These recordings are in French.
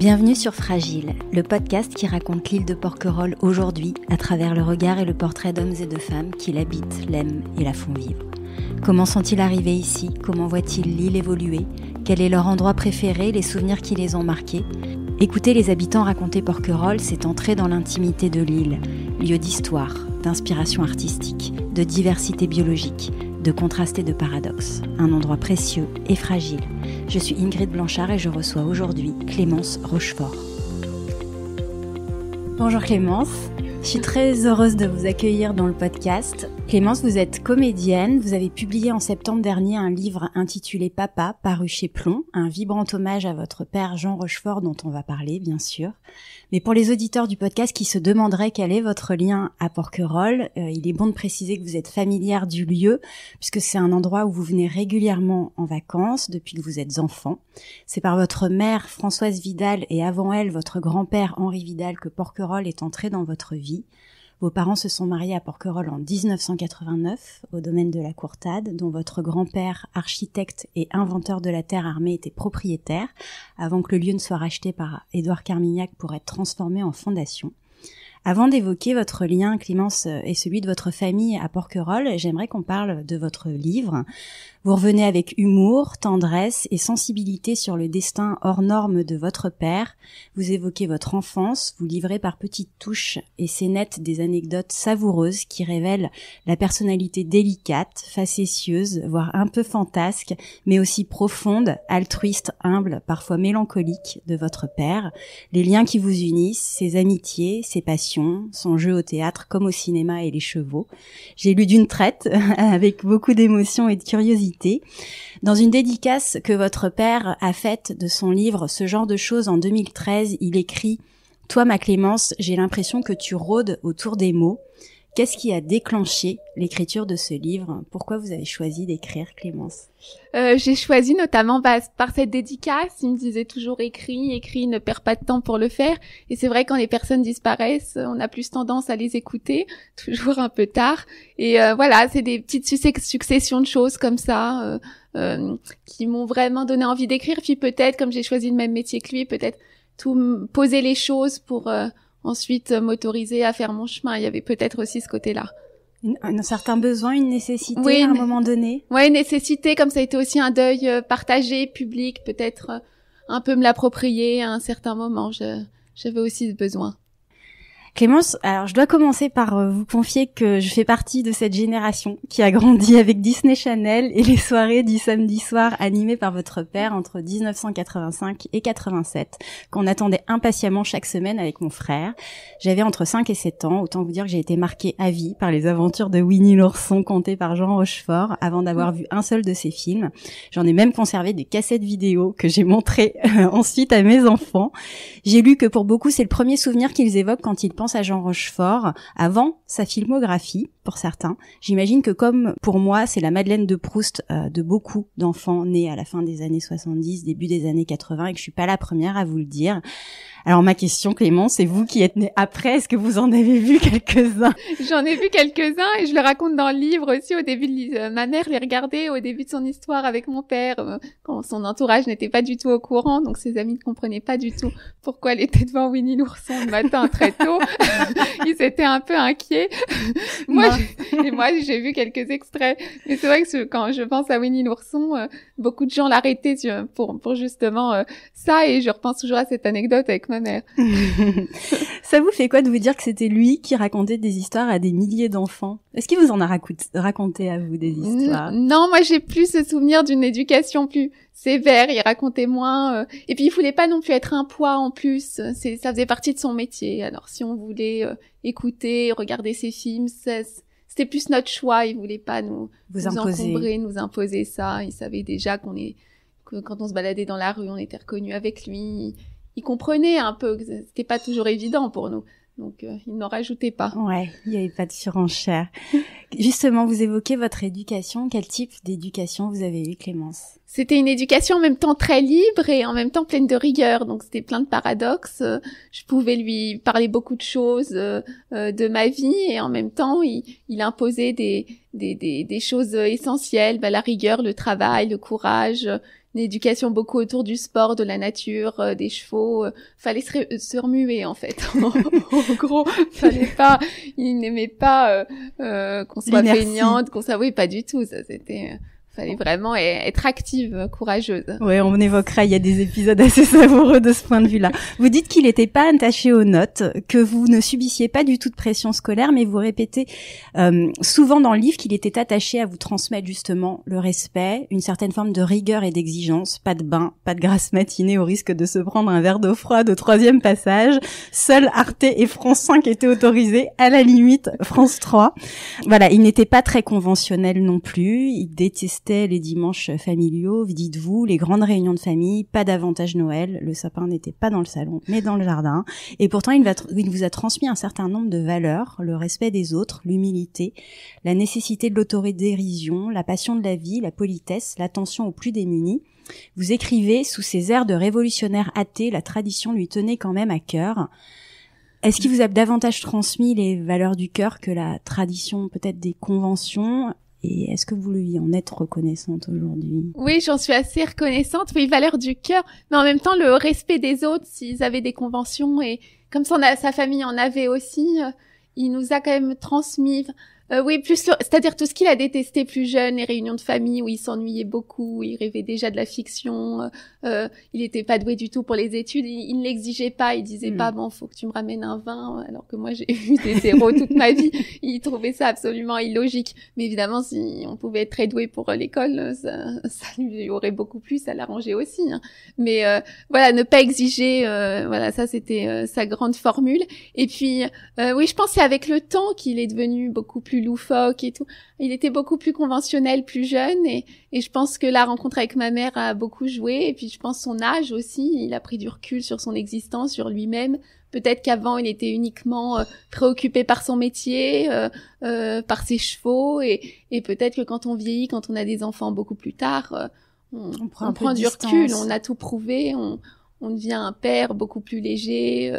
Bienvenue sur Fragile, le podcast qui raconte l'île de Porquerolles aujourd'hui à travers le regard et le portrait d'hommes et de femmes qui l'habitent, l'aiment et la font vivre. Comment sont-ils arrivés ici? Comment voient-ils l'île évoluer? Quel est leur endroit préféré? Les souvenirs qui les ont marqués? Écouter les habitants raconter Porquerolles, c'est entrer dans l'intimité de l'île, lieu d'histoire, d'inspiration artistique, de diversité biologique, de contraste et de paradoxe. Un endroit précieux et fragile. Je suis Ingrid Blanchard et je reçois aujourd'hui Clémence Rochefort. Bonjour Clémence, je suis très heureuse de vous accueillir dans le podcast. Clémence, vous êtes comédienne, vous avez publié en septembre dernier un livre intitulé Papa, paru chez Plomb, un vibrant hommage à votre père Jean Rochefort dont on va parler bien sûr. Mais pour les auditeurs du podcast qui se demanderaient quel est votre lien à Porquerolles, il est bon de préciser que vous êtes familière du lieu, puisque c'est un endroit où vous venez régulièrement en vacances depuis que vous êtes enfant. C'est par votre mère Françoise Vidal et avant elle votre grand-père Henri Vidal que Porquerolles est entré dans votre vie. Vos parents se sont mariés à Porquerolles en 1989, au domaine de la Courtade, dont votre grand-père, architecte et inventeur de la terre armée, était propriétaire, avant que le lieu ne soit racheté par Édouard Carmignac pour être transformé en fondation. Avant d'évoquer votre lien, Clémence, et celui de votre famille à Porquerolles, j'aimerais qu'on parle de votre livre. Vous revenez avec humour, tendresse et sensibilité sur le destin hors norme de votre père. Vous évoquez votre enfance, vous livrez par petites touches et scénettes des anecdotes savoureuses qui révèlent la personnalité délicate, facétieuse, voire un peu fantasque, mais aussi profonde, altruiste, humble, parfois mélancolique de votre père, les liens qui vous unissent, ses amitiés, ses passions, son jeu au théâtre comme au cinéma et les chevaux. J'ai lu d'une traite, avec beaucoup d'émotion et de curiosité. Dans une dédicace que votre père a faite de son livre Ce genre de choses en 2013, il écrit « Toi, ma Clémence, j'ai l'impression que tu rôdes autour des mots. Qu'est-ce qui a déclenché l'écriture de ce livre? Pourquoi vous avez choisi d'écrire, Clémence ?» J'ai choisi notamment par cette dédicace. Il me disait toujours écris, ne perds pas de temps pour le faire. Et c'est vrai, quand les personnes disparaissent, on a plus tendance à les écouter, toujours un peu tard. Et voilà, c'est des petites successions de choses comme ça qui m'ont vraiment donné envie d'écrire. Puis peut-être, comme j'ai choisi le même métier que lui, peut-être tout poser les choses pour ensuite m'autoriser à faire mon chemin. Il y avait peut-être aussi ce côté-là. Un certain besoin, une nécessité à un moment donné. Oui, nécessité, comme ça a été aussi un deuil partagé, public, peut-être un peu me l'approprier à un certain moment. J'avais aussi ce besoin. Clémence, alors je dois commencer par vous confier que je fais partie de cette génération qui a grandi avec Disney Channel et les soirées du samedi soir animées par votre père entre 1985 et 87, qu'on attendait impatiemment chaque semaine avec mon frère. J'avais entre 5 et 7 ans, autant vous dire que j'ai été marquée à vie par les aventures de Winnie l'ourson contées par Jean Rochefort avant d'avoir vu un seul de ses films. J'en ai même conservé des cassettes vidéo que j'ai montrées ensuite à mes enfants. J'ai lu que pour beaucoup c'est le premier souvenir qu'ils évoquent quand ils pensent à Jean Rochefort, avant sa filmographie, pour certains. J'imagine que comme pour moi, c'est la Madeleine de Proust de beaucoup d'enfants nés à la fin des années 70, début des années 80, et que je suis pas la première à vous le dire. Alors ma question, Clémence, c'est vous qui êtes née après, est-ce que vous en avez vu quelques-uns? J'en ai vu quelques-uns et je le raconte dans le livre aussi. Au début, ma mère les regardait au début de son histoire avec mon père, quand son entourage n'était pas du tout au courant, donc ses amis ne comprenaient pas du tout pourquoi elle était devant Winnie l'ourson le matin très tôt. Ils étaient un peu inquiets. Moi, j'ai vu quelques extraits. Mais c'est vrai que quand je pense à Winnie l'ourson, beaucoup de gens l'arrêtaient pour justement ça, et je repense toujours à cette anecdote avec ma mère. Ça vous fait quoi de vous dire que c'était lui qui racontait des histoires à des milliers d'enfants? Est-ce qu'il vous en a raconté à vous des histoires? Non, moi j'ai plus ce souvenir d'une éducation plus sévère. Il racontait moins. Et puis il voulait pas non plus être un poids en plus. Ça faisait partie de son métier. Alors si on voulait écouter, regarder ses films, c'était plus notre choix. Il voulait pas nous encombrer, nous imposer ça. Il savait déjà que quand on se baladait dans la rue, on était reconnus avec lui. Il comprenait un peu que c'était pas toujours évident pour nous. Donc, il n'en rajoutait pas. Ouais, il n'y avait pas de surenchère. Justement, vous évoquez votre éducation. Quel type d'éducation vous avez eu, Clémence? C'était une éducation en même temps très libre et en même temps pleine de rigueur. Donc, c'était plein de paradoxes. Je pouvais lui parler beaucoup de choses de ma vie et en même temps, il imposait des choses essentielles, la rigueur, le travail, le courage, une éducation beaucoup autour du sport, de la nature, des chevaux. Fallait se remuer en fait. En gros, il n'aimait pas qu'on soit feignante, qu'on soit, oui, pas du tout. Ça, c'était, fallait vraiment être active, courageuse. Ouais, on évoquera, il y a des épisodes assez savoureux de ce point de vue-là. Vous dites qu'il n'était pas attaché aux notes, que vous ne subissiez pas du tout de pression scolaire, mais vous répétez souvent dans le livre qu'il était attaché à vous transmettre justement le respect, une certaine forme de rigueur et d'exigence, pas de bain, pas de grasse matinée au risque de se prendre un verre d'eau froide au 3e passage. Seul Arte et France 5 étaient autorisés, à la limite France 3. Voilà, il n'était pas très conventionnel non plus, il détestait les dimanches familiaux, dites-vous, les grandes réunions de famille, pas davantage Noël, le sapin n'était pas dans le salon, mais dans le jardin. Et pourtant, il vous a transmis un certain nombre de valeurs, le respect des autres, l'humilité, la nécessité de l'autodérision, la passion de la vie, la politesse, l'attention aux plus démunis. Vous écrivez, sous ces airs de révolutionnaire athée, la tradition lui tenait quand même à cœur. Est-ce qu'il vous a davantage transmis les valeurs du cœur que la tradition, peut-être des conventions ? Et est-ce que vous lui en êtes reconnaissante aujourd'hui? Oui, j'en suis assez reconnaissante. Oui, valeur du cœur, mais en même temps le respect des autres s'ils avaient des conventions, et comme sa famille en avait aussi, il nous a quand même transmis. Oui, c'est-à-dire tout ce qu'il a détesté plus jeune, les réunions de famille où il s'ennuyait beaucoup, il rêvait déjà de la fiction, il était pas doué du tout pour les études, il ne l'exigeait pas, il disait pas bon, faut que tu me ramènes un 20, alors que moi j'ai eu des 0 toute ma vie. Il trouvait ça absolument illogique. Mais évidemment, si on pouvait être très doué pour l'école, ça lui aurait beaucoup plu, ça l'arrangeait aussi, hein. Mais voilà, ne pas exiger, voilà, ça c'était sa grande formule. Et puis oui, je pense que c'est avec le temps qu'il est devenu beaucoup plus loufoque et tout. Il était beaucoup plus conventionnel plus jeune, et je pense que la rencontre avec ma mère a beaucoup joué. Et puis je pense son âge aussi, il a pris du recul sur son existence, sur lui-même. Peut-être qu'avant il était uniquement préoccupé par son métier, par ses chevaux, et peut-être que quand on vieillit, quand on a des enfants beaucoup plus tard, on prend du recul, on a tout prouvé, on devient un père beaucoup plus léger,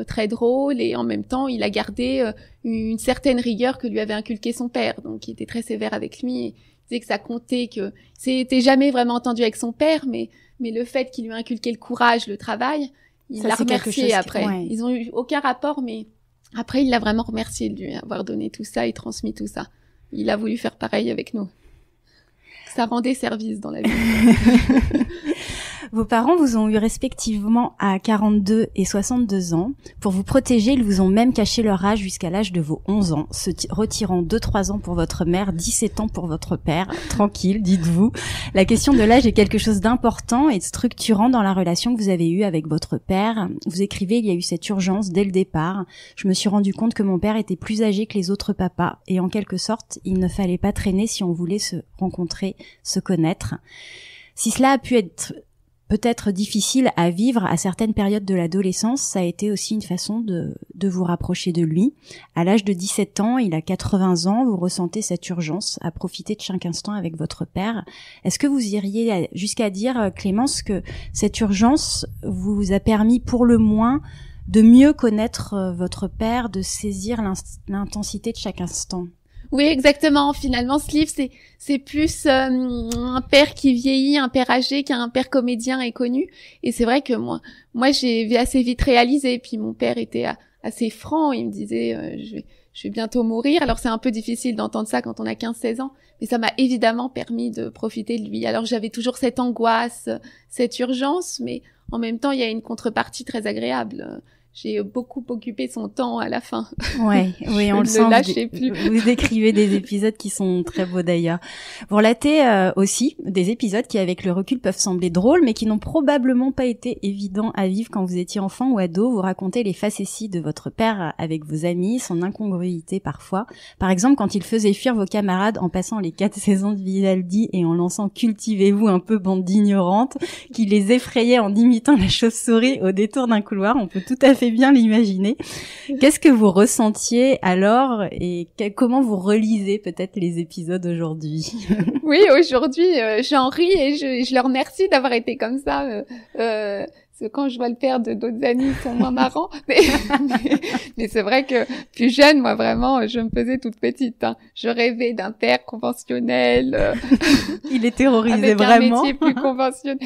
très drôle, et en même temps il a gardé une certaine rigueur que lui avait inculqué son père, donc il était très sévère avec lui, et il disait que ça comptait, que c'était jamais vraiment entendu avec son père, mais le fait qu'il lui a inculqué le courage, le travail, il l'a remercié après. Ouais. Ils ont eu aucun rapport, mais après il l'a vraiment remercié de lui avoir donné tout ça et transmis tout ça. Il a voulu faire pareil avec nous. Ça rendait service dans la vie. Vos parents vous ont eu respectivement à 42 et 62 ans. Pour vous protéger, ils vous ont même caché leur âge jusqu'à l'âge de vos 11 ans, se retirant 2-3 ans pour votre mère, 17 ans pour votre père. Tranquille, dites-vous. La question de l'âge est quelque chose d'important et de structurant dans la relation que vous avez eue avec votre père. Vous écrivez, il y a eu cette urgence dès le départ. Je me suis rendu compte que mon père était plus âgé que les autres papas, et en quelque sorte, il ne fallait pas traîner si on voulait se rencontrer, se connaître. Si cela a pu être peut-être difficile à vivre à certaines périodes de l'adolescence, ça a été aussi une façon de vous rapprocher de lui. À l'âge de 17 ans, il a 80 ans, vous ressentez cette urgence à profiter de chaque instant avec votre père. Est-ce que vous iriez jusqu'à dire, Clémence, que cette urgence vous a permis pour le moins de mieux connaître votre père, de saisir l'intensité de chaque instant? Oui, exactement. Finalement, ce livre, c'est plus un père qui vieillit, un père âgé, qu'un père comédien et connu. Et c'est vrai que moi, j'ai assez vite réalisé. Puis mon père était assez franc. Il me disait, je vais bientôt mourir. Alors c'est un peu difficile d'entendre ça quand on a 15-16 ans, mais ça m'a évidemment permis de profiter de lui. Alors j'avais toujours cette angoisse, cette urgence, mais en même temps, il y a une contrepartie très agréable. J'ai beaucoup occupé son temps à la fin. Ouais, oui, on le sent. Vous décrivez des épisodes qui sont très beaux d'ailleurs. Vous relatez aussi des épisodes qui, avec le recul, peuvent sembler drôles, mais qui n'ont probablement pas été évidents à vivre quand vous étiez enfant ou ado. Vous racontez les facéties de votre père avec vos amis, son incongruité parfois. Par exemple, quand il faisait fuir vos camarades en passant les 4 saisons de Vivaldi et en lançant « Cultivez-vous un peu, bande d'ignorantes », qui les effrayait en imitant la chauve-souris au détour d'un couloir. On peut tout à fait bien l'imaginer. Qu'est-ce que vous ressentiez alors, et comment vous relisez peut-être les épisodes aujourd'hui? Oui, aujourd'hui, j'en ris et je leur remercie d'avoir été comme ça. Parce que quand je vois le père de d'autres amis, ils sont moins marrants. Mais c'est vrai que plus jeune, moi vraiment, je me faisais toute petite. Hein. Je rêvais d'un père conventionnel. Il est terrorisé avec vraiment. Un métier plus conventionnel.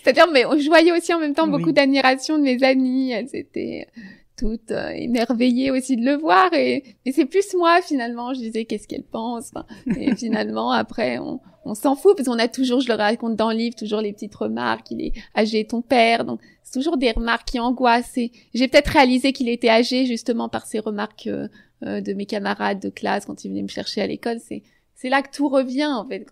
C'est-à-dire, mais je voyais aussi en même temps beaucoup d'admiration de mes amies. Elles étaient toutes émerveillées aussi de le voir. Et c'est plus moi finalement. Je disais qu'est-ce qu'elle pense. Et finalement, après, on s'en fout parce qu'on a toujours, je le raconte dans le livre, toujours les petites remarques. Il est âgé ton père, donc c'est toujours des remarques qui angoissent. Et j'ai peut-être réalisé qu'il était âgé justement par ces remarques de mes camarades de classe quand ils venaient me chercher à l'école. C'est là que tout revient en fait.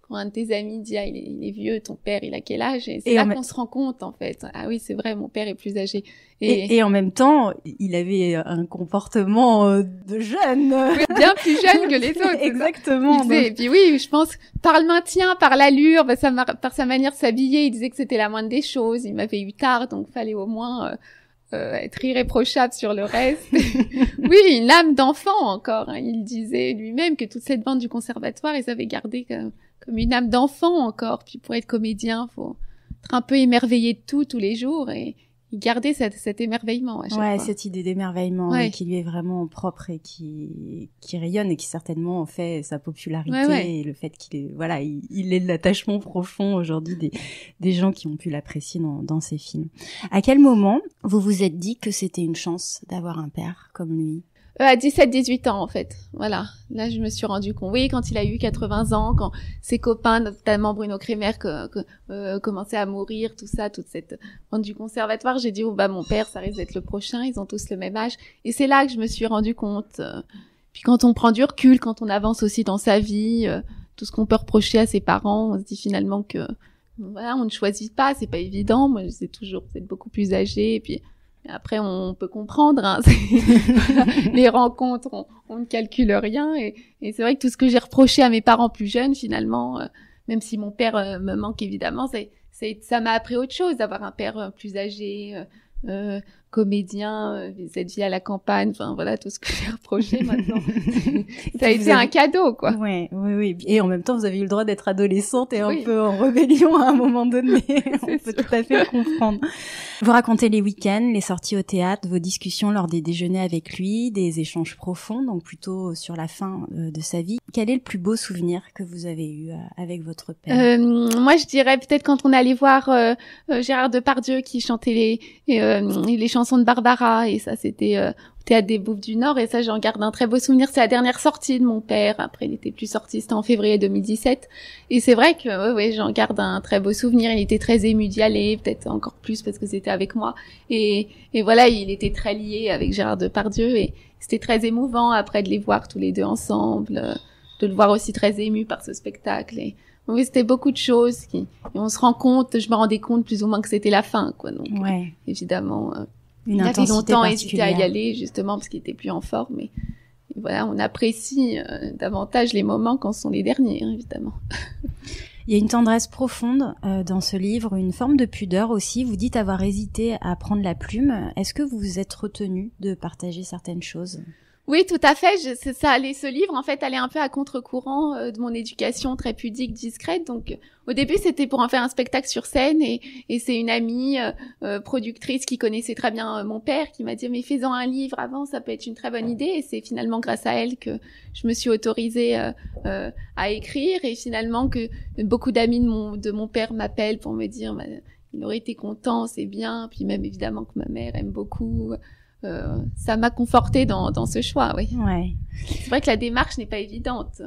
Quand un de tes amis dit il est vieux, ton père il a quel âge, et c'est là qu'on se rend compte en fait. Ah oui, c'est vrai, mon père est plus âgé. Et en même temps, il avait un comportement de jeune. Oui, bien plus jeune que les autres. Exactement. Et puis oui, je pense par le maintien, par l'allure, par sa manière de s'habiller, il disait que c'était la moindre des choses. Il m'avait eu tard, donc fallait au moins être irréprochable sur le reste. Oui, une âme d'enfant encore. Hein. Il disait lui-même que toute cette bande du conservatoire, ils avaient gardé comme une âme d'enfant encore. Puis pour être comédien, faut être un peu émerveillé de tout tous les jours et garder cet émerveillement à chaque fois. Cette idée d'émerveillement qui lui est vraiment propre et qui rayonne et qui certainement fait sa popularité et le fait qu'il est il est l'attachement profond aujourd'hui des gens qui ont pu l'apprécier dans ses films. À quel moment vous vous êtes dit que c'était une chance d'avoir un père comme lui? À 17-18 ans, en fait. Voilà. Là, je me suis rendu compte. Oui, quand il a eu 80 ans, quand ses copains, notamment Bruno Kremer, commençaient à mourir, tout ça, toute cette bande du conservatoire, j'ai dit, mon père, ça risque d'être le prochain, ils ont tous le même âge. Et c'est là que je me suis rendu compte. Puis quand on prend du recul, quand on avance aussi dans sa vie, tout ce qu'on peut reprocher à ses parents, on se dit finalement que, on ne choisit pas, c'est pas évident. Moi, c'est toujours peut-être beaucoup plus âgé, et puis, après, on peut comprendre, hein. Les rencontres, on ne calcule rien. Et c'est vrai que tout ce que j'ai reproché à mes parents plus jeunes, finalement, même si mon père me manque évidemment, ça m'a appris autre chose, d'avoir un père plus âgé, comédien, cette vie à la campagne, enfin voilà, tout ce que j'ai reproché maintenant. Ça a été un cadeau, quoi. Oui. Et en même temps, vous avez eu le droit d'être adolescente et un peu en rébellion à un moment donné. On peut tout à fait le comprendre. Vous racontez les week-ends, les sorties au théâtre, vos discussions lors des déjeuners avec lui, des échanges profonds, donc plutôt sur la fin de sa vie. Quel est le plus beau souvenir que vous avez eu avec votre père? Moi, je dirais peut-être quand on allait voir Gérard Depardieu qui chantait les chansons de Barbara, et ça c'était au Théâtre des Bouffes du Nord, et ça j'en garde un très beau souvenir. C'est la dernière sortie de mon père, après il était plus sorti, c'était en février 2017, et c'est vrai que j'en garde un très beau souvenir. Il était très ému d'y aller, peut-être encore plus parce que c'était avec moi, et voilà, il était très lié avec Gérard Depardieu, et c'était très émouvant après de les voir tous les deux ensemble, de le voir aussi très ému par ce spectacle. Et oui, c'était beaucoup de choses et on se rend compte, je me rendais compte plus ou moins que c'était la fin, quoi. Donc, évidemment, il avait longtemps hésité à y aller, justement, parce qu'il était plus en forme. Et voilà, on apprécie davantage les moments quand ce sont les derniers, hein, évidemment. Il y a une tendresse profonde dans ce livre, une forme de pudeur aussi. Vous dites avoir hésité à prendre la plume. Est-ce que vous vous êtes retenu de partager certaines choses? Oui, tout à fait. Ce livre, en fait, allait un peu à contre-courant de mon éducation très pudique, discrète. Donc, au début, c'était pour en faire un spectacle sur scène, et c'est une amie productrice qui connaissait très bien mon père qui m'a dit mais fais-en un livre avant, ça peut être une très bonne idée. Et c'est finalement grâce à elle que je me suis autorisée à écrire, et finalement que beaucoup d'amis de mon père m'appellent pour me dire il aurait été content, c'est bien. Puis même évidemment que ma mère aime beaucoup. Ça m'a confortée dans ce choix, oui. C'est vrai que la démarche n'est pas évidente.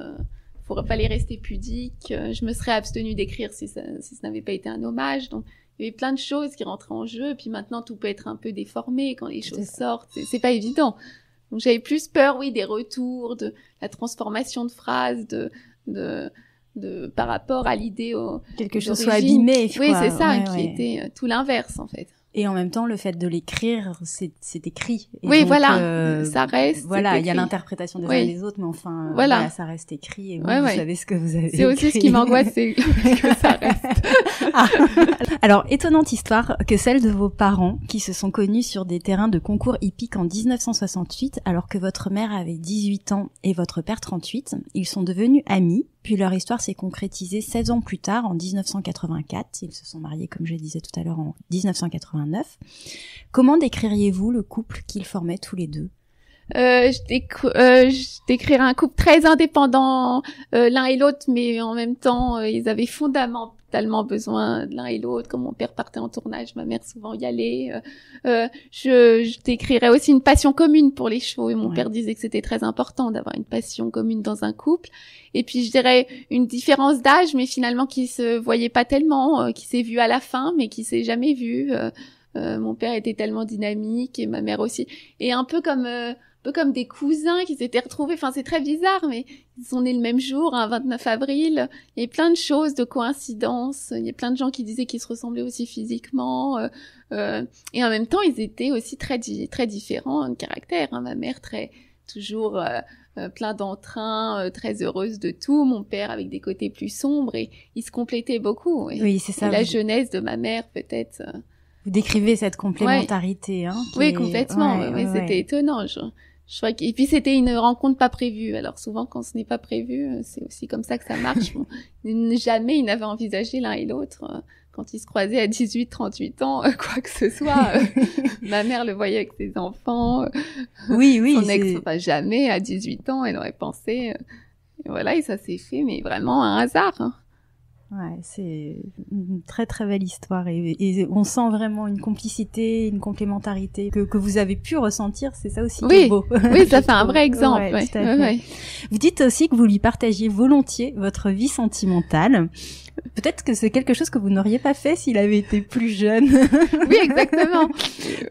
Faut pas les rester pudique. Je me serais abstenue d'écrire si ça n'avait pas été un hommage. Donc, il y avait plein de choses qui rentraient en jeu. Puis maintenant, tout peut être un peu déformé quand les choses sortent. C'est pas évident. Donc, j'avais plus peur, des retours, de la transformation de phrases, par rapport à l'idée quelque chose soit abîmé. Oui, c'est ça, qui était tout l'inverse, en fait. Et en même temps, le fait de l'écrire, c'est écrit. Et oui, donc, voilà, ça reste. Voilà, il y a l'interprétation des uns et des autres, mais enfin, voilà, ça reste écrit. Et vous savez ce que vous avez écrit. C'est aussi ce qui m'angoisse, c'est que ça reste. Alors, étonnante histoire que celle de vos parents qui se sont connus sur des terrains de concours hippiques en 1968 alors que votre mère avait 18 ans et votre père 38. Ils sont devenus amis, puis leur histoire s'est concrétisée 16 ans plus tard en 1984. Ils se sont mariés, comme je le disais tout à l'heure, en 1989. Comment décririez-vous le couple qu'ils formaient tous les deux ? Je décrirais un couple très indépendant l'un et l'autre, mais en même temps, ils avaient fondamentalement besoin de l'un et l'autre. Quand mon père partait en tournage, ma mère souvent y allait. Je décrirais aussi une passion commune pour les chevaux. Et mon père disait que c'était très important d'avoir une passion commune dans un couple. Et puis, je dirais une différence d'âge, mais finalement qui se voyait pas tellement, qui s'est vue à la fin, mais qui s'est jamais vue. Mon père était tellement dynamique et ma mère aussi. Et un peu comme des cousins qui s'étaient retrouvés. Enfin, c'est très bizarre, mais ils sont nés le même jour, un 29 avril. Il y a plein de choses, de coïncidences. Il y a plein de gens qui disaient qu'ils se ressemblaient aussi physiquement. Et en même temps, ils étaient aussi très différents de caractère. Ma mère, toujours plein d'entrain, très heureuse de tout. Mon père avec des côtés plus sombres. Et ils se complétaient beaucoup. Oui, c'est ça. La jeunesse de ma mère, peut-être... Vous décrivez cette complémentarité, hein. Oui, complètement. C'était étonnant. Je crois et puis c'était une rencontre pas prévue. Alors souvent quand ce n'est pas prévu, c'est aussi comme ça que ça marche. Bon, jamais ils n'avaient envisagé l'un et l'autre quand ils se croisaient à 18-38 ans, quoi que ce soit. Ma mère le voyait avec ses enfants. Oui. Son ex, jamais à 18 ans, elle aurait pensé. Et voilà, et ça s'est fait, mais vraiment un hasard. Hein. Ouais, c'est une très très belle histoire et on sent vraiment une complicité, une complémentarité que vous avez pu ressentir, c'est ça aussi qui est beau. Oui, ça fait un vrai exemple. Ouais, tout à fait. Vous dites aussi que vous lui partagiez volontiers votre vie sentimentale. Peut-être que c'est quelque chose que vous n'auriez pas fait s'il avait été plus jeune. Oui, exactement.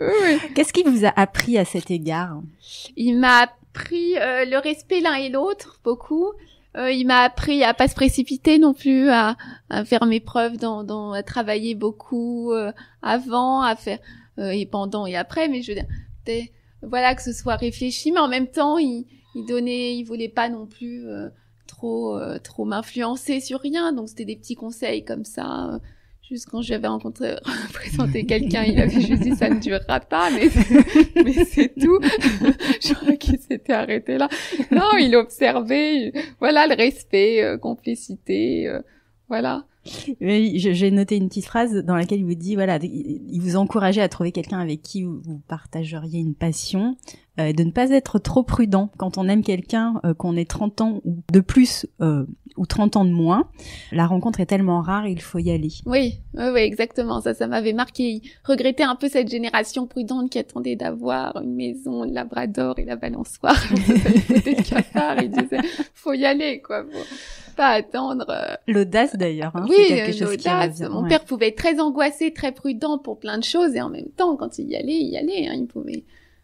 Oui. Qu'est-ce qu'il vous a appris à cet égard ? Il m'a appris le respect l'un et l'autre, beaucoup. Il m'a appris à pas se précipiter non plus, à faire mes preuves, à travailler beaucoup avant, à faire et pendant et après. Mais je veux dire, voilà, que ce soit réfléchi, mais en même temps, il voulait pas non plus trop m'influencer sur rien. Donc c'était des petits conseils comme ça. Juste quand j'avais présenté quelqu'un, il avait juste dit ça ne durera pas, mais c'est tout. Je crois qu'il s'était arrêté là. Non, il observait, voilà, le respect, complicité, voilà. Oui, j'ai noté une petite phrase dans laquelle il vous dit, voilà, il vous encourageait à trouver quelqu'un avec qui vous partageriez une passion, de ne pas être trop prudent quand on aime quelqu'un, qu'on ait 30 ans ou de plus ou 30 ans de moins. La rencontre est tellement rare, il faut y aller. Oui, exactement. Ça m'avait marqué. Il regrettait un peu cette génération prudente qui attendait d'avoir une maison, le labrador et la balançoire. C'était le cafard. Il disait, faut y aller, quoi. Faut pas attendre. L'audace, d'ailleurs. Hein, oui, c'est quelque chose l'audace. Mon père pouvait être très angoissé, très prudent pour plein de choses, et en même temps, quand il y allait. Hein, il pouvait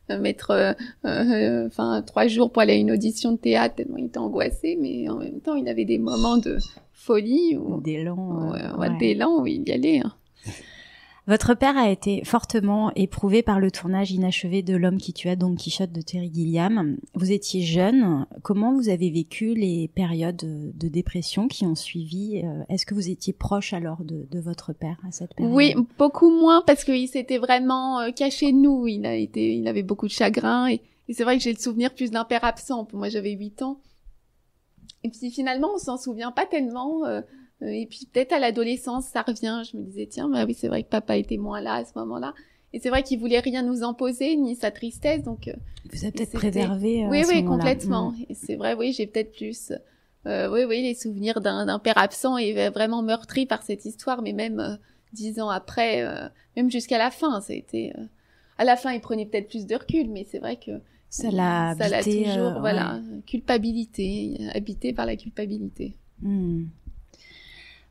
mettre 3 jours pour aller à une audition de théâtre tellement il était angoissé, mais en même temps il avait des moments de folie ou d'élan où il y allait. Hein. Votre père a été fortement éprouvé par le tournage inachevé de L'homme qui tua Don Quichotte de Terry Gilliam. Vous étiez jeune. Comment vous avez vécu les périodes de dépression qui ont suivi ? Est-ce que vous étiez proche alors de votre père à cette période ? Oui, beaucoup moins parce qu'il s'était vraiment caché de nous. Il avait beaucoup de chagrin et c'est vrai que j'ai le souvenir plus d'un père absent. Moi, j'avais 8 ans. Et puis finalement, on s'en souvient pas tellement. Et puis peut-être à l'adolescence, ça revient. Je me disais, tiens, oui, c'est vrai que papa était moins là à ce moment-là. Et c'est vrai qu'il voulait rien nous imposer, ni sa tristesse. Donc, vous avez peut-être préservé. Oui, complètement. Et c'est vrai, oui, j'ai peut-être plus. Les souvenirs d'un père absent et vraiment meurtri par cette histoire. Mais même 10 ans après, même jusqu'à la fin, ça a été. À la fin, il prenait peut-être plus de recul, mais c'est vrai que ça l'a toujours. Culpabilité, habité par la culpabilité.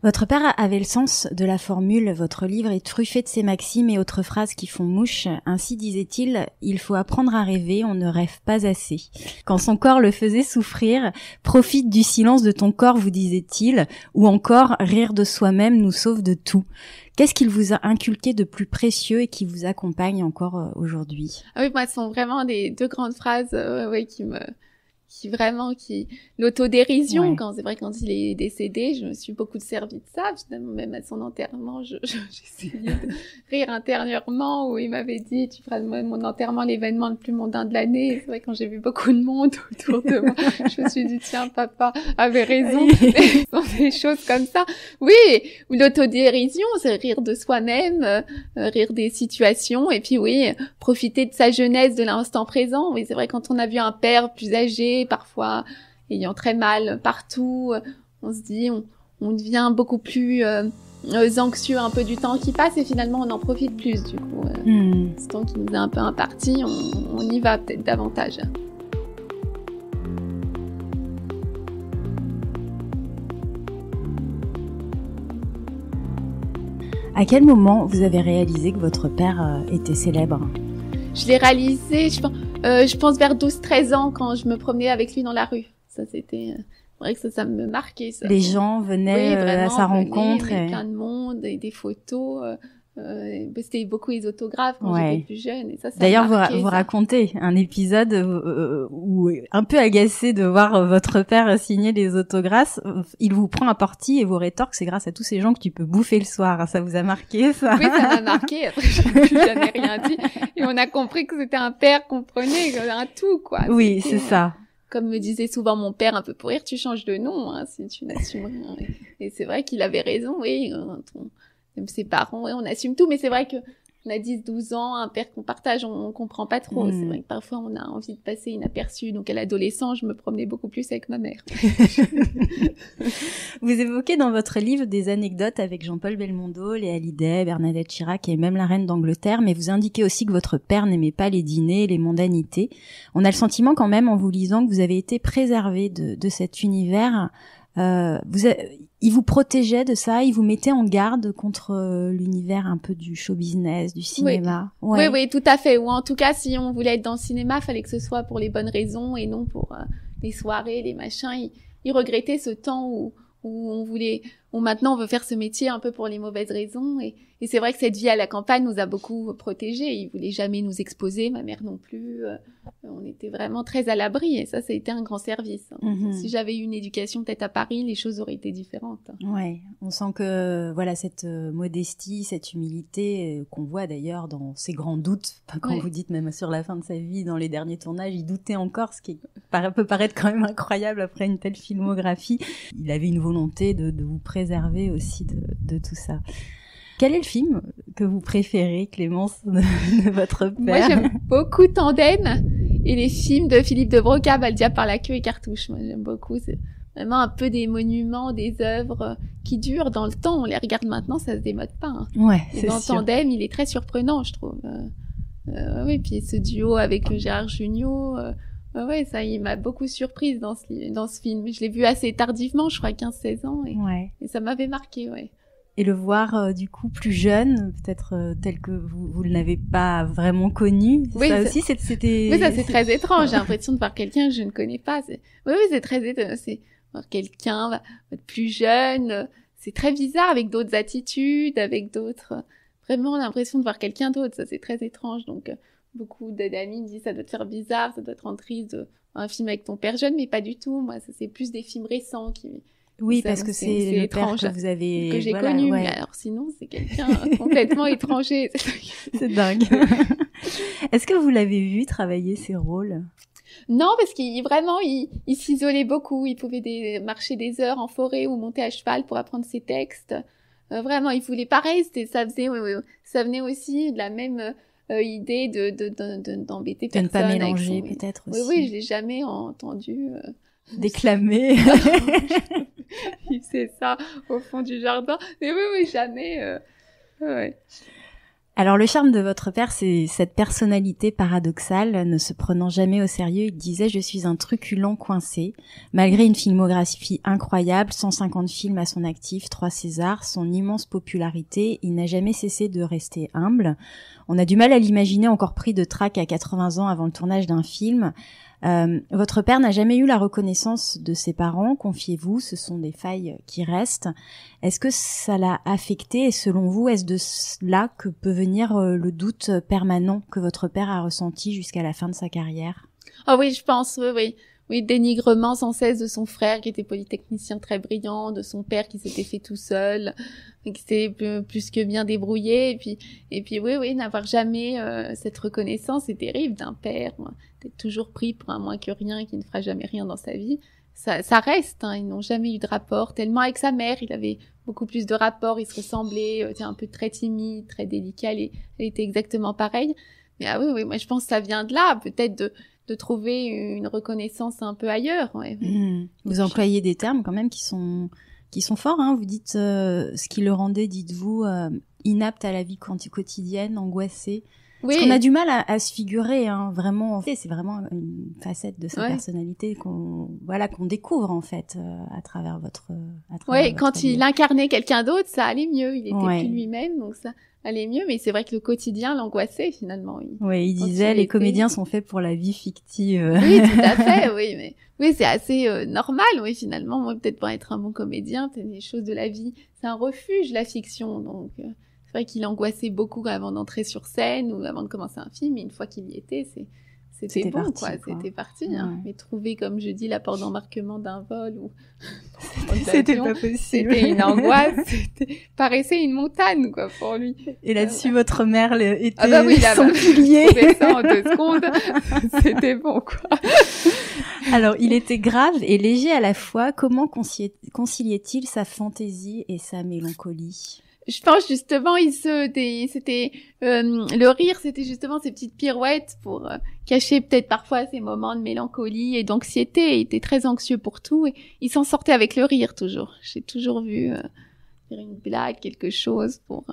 Votre père avait le sens de la formule « Votre livre est truffé de ces maximes et autres phrases qui font mouche ». Ainsi disait-il, il faut apprendre à rêver, on ne rêve pas assez. Quand son corps le faisait souffrir, profite du silence de ton corps, vous disait-il, ou encore rire de soi-même nous sauve de tout. Qu'est-ce qu'il vous a inculqué de plus précieux et qui vous accompagne encore aujourd'hui ? Ah oui, moi, ce sont vraiment deux grandes phrases l'autodérision, Ouais. quand il est décédé, je me suis beaucoup servi de ça. Finalement, même à son enterrement, j'essayais de rire intérieurement, où il m'avait dit, tu feras de mon enterrement l'événement le plus mondain de l'année. Et c'est vrai, quand j'ai vu beaucoup de monde autour de moi, je me suis dit, tiens, papa avait raison. Ce sont des choses comme ça. Oui, ou l'autodérision, c'est rire de soi-même, rire des situations, et puis oui, profiter de sa jeunesse, de l'instant présent. Oui, c'est vrai, quand on a vu un père plus âgé, parfois ayant très mal partout, on se dit, on devient beaucoup plus anxieux un peu du temps qui passe, et finalement on en profite plus du coup. Ce temps qui nous est un peu imparti, on y va peut-être davantage. À quel moment vous avez réalisé que votre père était célèbre ? Je l'ai réalisé, je pense vers 12-13 ans, quand je me promenais avec lui dans la rue. Ça, c'était... c'est vrai que ça me marquait, ça. Les gens venaient à sa rencontre. Plein de monde, et des photos. C'était beaucoup les autographes quand j'étais plus jeune. Et ça D'ailleurs, vous racontez un épisode où, un peu agacé de voir votre père signer les autographes, il vous prend à partie et vous rétorque, c'est grâce à tous ces gens que tu peux bouffer le soir. Ça vous a marqué, ça? Oui, ça m'a marqué. Après, j'ai plus jamais rien dit. Et on a compris que c'était un père qu'on prenait, un tout, quoi. Oui, c'est ça. Comme me disait souvent mon père, un peu pour rire, tu changes de nom, hein, si tu n'assumes rien. Et c'est vrai qu'il avait raison, oui. Même ses parents, ouais, on assume tout, mais c'est vrai que on a 10-12 ans, un père qu'on partage, on comprend pas trop. C'est vrai que parfois on a envie de passer inaperçu. Donc à l'adolescence, je me promenais beaucoup plus avec ma mère. Vous évoquez dans votre livre des anecdotes avec Jean-Paul Belmondo, Léa Hallyday, Bernadette Chirac et même la reine d'Angleterre, mais vous indiquez aussi que votre père n'aimait pas les dîners, les mondanités. On a le sentiment quand même, en vous lisant, que vous avez été préservé de cet univers. Il vous protégeait de ça, il vous mettait en garde contre l'univers un peu du show business, du cinéma. Oui. Ouais. Oui, tout à fait. Ou en tout cas, si on voulait être dans le cinéma, fallait que ce soit pour les bonnes raisons et non pour les soirées, les machins. Il regrettait ce temps où maintenant on veut faire ce métier un peu pour les mauvaises raisons. Et c'est vrai que cette vie à la campagne nous a beaucoup protégés. Il voulait jamais nous exposer, ma mère non plus. On était vraiment très à l'abri, et ça a été un grand service. Si j'avais eu une éducation peut-être à Paris, les choses auraient été différentes. Ouais, on sent que voilà, cette modestie, cette humilité qu'on voit d'ailleurs dans ses grands doutes, quand vous dites même sur la fin de sa vie, dans les derniers tournages, il doutait encore, ce qui peut paraître quand même incroyable après une telle filmographie. Il avait une volonté de vous préserver aussi de tout ça. Quel est le film que vous préférez, Clémence, de votre père? Moi, j'aime beaucoup Tandem et les films de Philippe de Broca, Le diable par la queue et Cartouche. Moi, j'aime beaucoup. C'est vraiment un peu des monuments, des œuvres qui durent dans le temps. On les regarde maintenant, ça se démode pas. Hein. Ouais, et dans Tandem, il est très surprenant, je trouve. Oui, puis ce duo avec Gérard Jugnot, ouais, ça, il m'a beaucoup surprise dans ce film. Je l'ai vu assez tardivement, je crois 15-16 ans, et ça m'avait marqué, ouais. Et le voir du coup plus jeune, peut-être tel que vous ne l'avez pas vraiment connu. Oui, ça aussi, c'était. Oui, ça c'est très étrange. J'ai l'impression de voir quelqu'un que je ne connais pas. Oui, c'est très étrange. C'est voir quelqu'un plus jeune. C'est très bizarre, avec d'autres attitudes, avec d'autres. Vraiment l'impression de voir quelqu'un d'autre. Ça c'est très étrange. Donc beaucoup d'amis me disent ça doit te faire bizarre, ça doit te rendre triste de voir un film avec ton père jeune, mais pas du tout. Moi, ça c'est plus des films récents qui. Oui, parce que c'est le père que vous avez... que j'ai connu, ouais. Mais alors sinon, c'est quelqu'un complètement étranger. C'est dingue. Est-ce que vous l'avez vu travailler ses rôles? Non, parce qu'il s'isolait beaucoup. Il pouvait marcher des heures en forêt ou monter à cheval pour apprendre ses textes. Vraiment, il voulait pareil. Ça venait aussi de la même idée d'embêter personne. De ne pas mélanger, peut-être aussi. Oui, je l'ai jamais entendu... déclamer. C'est ça, au fond du jardin. Mais oui, jamais. Ouais. Alors, le charme de votre père, c'est cette personnalité paradoxale, ne se prenant jamais au sérieux. Il disait « Je suis un truculent coincé ». Malgré une filmographie incroyable, 150 films à son actif, 3 Césars, son immense popularité, il n'a jamais cessé de rester humble. On a du mal à l'imaginer encore pris de trac à 80 ans avant le tournage d'un film. Votre père n'a jamais eu la reconnaissance de ses parents, confiez-vous, ce sont des failles qui restent. Est-ce que ça l'a affecté, et selon vous, est-ce de là que peut venir le doute permanent que votre père a ressenti jusqu'à la fin de sa carrière? Oh oui, je pense, oui. oui, dénigrement sans cesse de son frère qui était polytechnicien très brillant, de son père qui s'était fait tout seul, qui s'était plus que bien débrouillé, et puis oui, n'avoir jamais cette reconnaissance, c'est terrible d'un père, d'être toujours pris pour un moins que rien, qui ne fera jamais rien dans sa vie. Ça reste, hein, ils n'ont jamais eu de rapport, tellement avec sa mère, il avait beaucoup plus de rapports, ils se ressemblaient, un peu très timide, très délicat, elle était exactement pareille. Mais oui, moi je pense que ça vient de là, peut-être de trouver une reconnaissance un peu ailleurs. Ouais. Vous employez des termes quand même qui sont forts, hein. Vous dites ce qui le rendait, dites-vous, inapte à la vie quotidienne, angoissé. Oui. Parce qu'on a du mal à se figurer, hein, vraiment. C'est vraiment une facette de sa personnalité qu'on découvre en fait à travers votre. Quand il incarnait quelqu'un d'autre, ça allait mieux. Il était plus lui-même, donc ça allait mieux. Mais c'est vrai que le quotidien l'angoissait finalement. Il disait les comédiens sont faits pour la vie fictive. Oui, tout à fait. Oui, c'est assez normal. Oui, finalement, moi peut-être pour être un bon comédien, c'est des choses de la vie. C'est un refuge la fiction, donc. C'est vrai qu'il angoissait beaucoup avant d'entrer sur scène ou avant de commencer un film, mais une fois qu'il y était, c'était bon, parti, quoi. C'était parti, hein. Mais trouver, comme je dis, la porte d'embarquement d'un vol ou c'était pas possible. C'était une angoisse, paraissait une montagne, quoi, pour lui. Et là-dessus, votre mère était son pilier. Il ça en 2 secondes. C'était bon, quoi. Alors, il était grave et léger à la fois. Comment conciliait-il sa fantaisie et sa mélancolie? Je pense justement, c'était le rire, c'était justement ces petites pirouettes pour cacher peut-être parfois ces moments de mélancolie et d'anxiété. Il était très anxieux pour tout et il s'en sortait avec le rire toujours. J'ai toujours vu faire une blague, quelque chose pour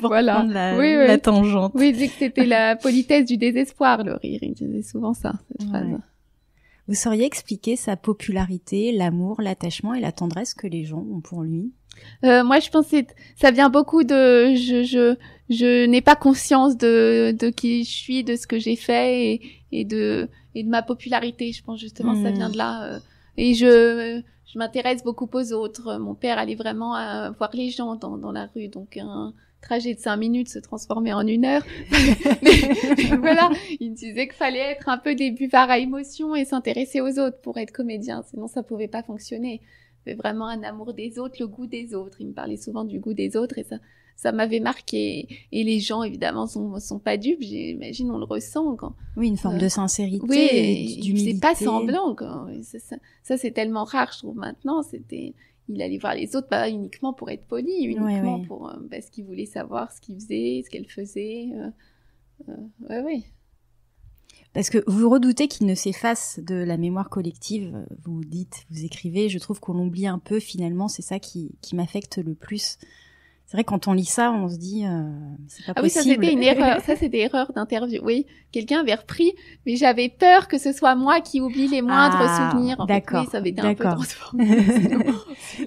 voilà, la tangente. Oui, il disait que c'était la politesse du désespoir, le rire. Il disait souvent ça, cette phrase. Vous sauriez expliquer sa popularité, l'amour, l'attachement et la tendresse que les gens ont pour lui? Moi, je pense que ça vient beaucoup de je n'ai pas conscience de qui je suis, de ce que j'ai fait et de ma popularité. Je pense justement ça vient de là. Et je m'intéresse beaucoup aux autres. Mon père allait vraiment voir les gens dans la rue, donc un trajet de 5 minutes se transformait en 1 heure. mais voilà, il me disait qu'il fallait être un peu des buvards à émotions et s'intéresser aux autres pour être comédien, sinon ça pouvait pas fonctionner. C'est vraiment un amour des autres, le goût des autres. Il me parlait souvent du goût des autres et ça m'avait marqué. Et les gens, évidemment, sont pas dupes. J'imagine, on le ressent quand. Oui, une forme de sincérité. Oui, et d'humilité. C'est pas semblant, quoi. Ça, c'est tellement rare, je trouve, maintenant. Il allait voir les autres, pas uniquement pour être poli, uniquement pour, parce qu'il voulait savoir ce qu'il faisait, ce qu'elle faisait. Oui. Parce que vous redoutez qu'il ne s'efface de la mémoire collective. Vous écrivez, je trouve qu'on l'oublie un peu finalement, c'est ça qui m'affecte le plus. C'est vrai, quand on lit ça, on se dit, c'est pas possible. Oui, ça c'était une erreur. Ça c'était erreur d'interview. Oui, quelqu'un avait repris, mais j'avais peur que ce soit moi qui oublie les moindres souvenirs. D'accord. Oui, ça avait été un peu transformé.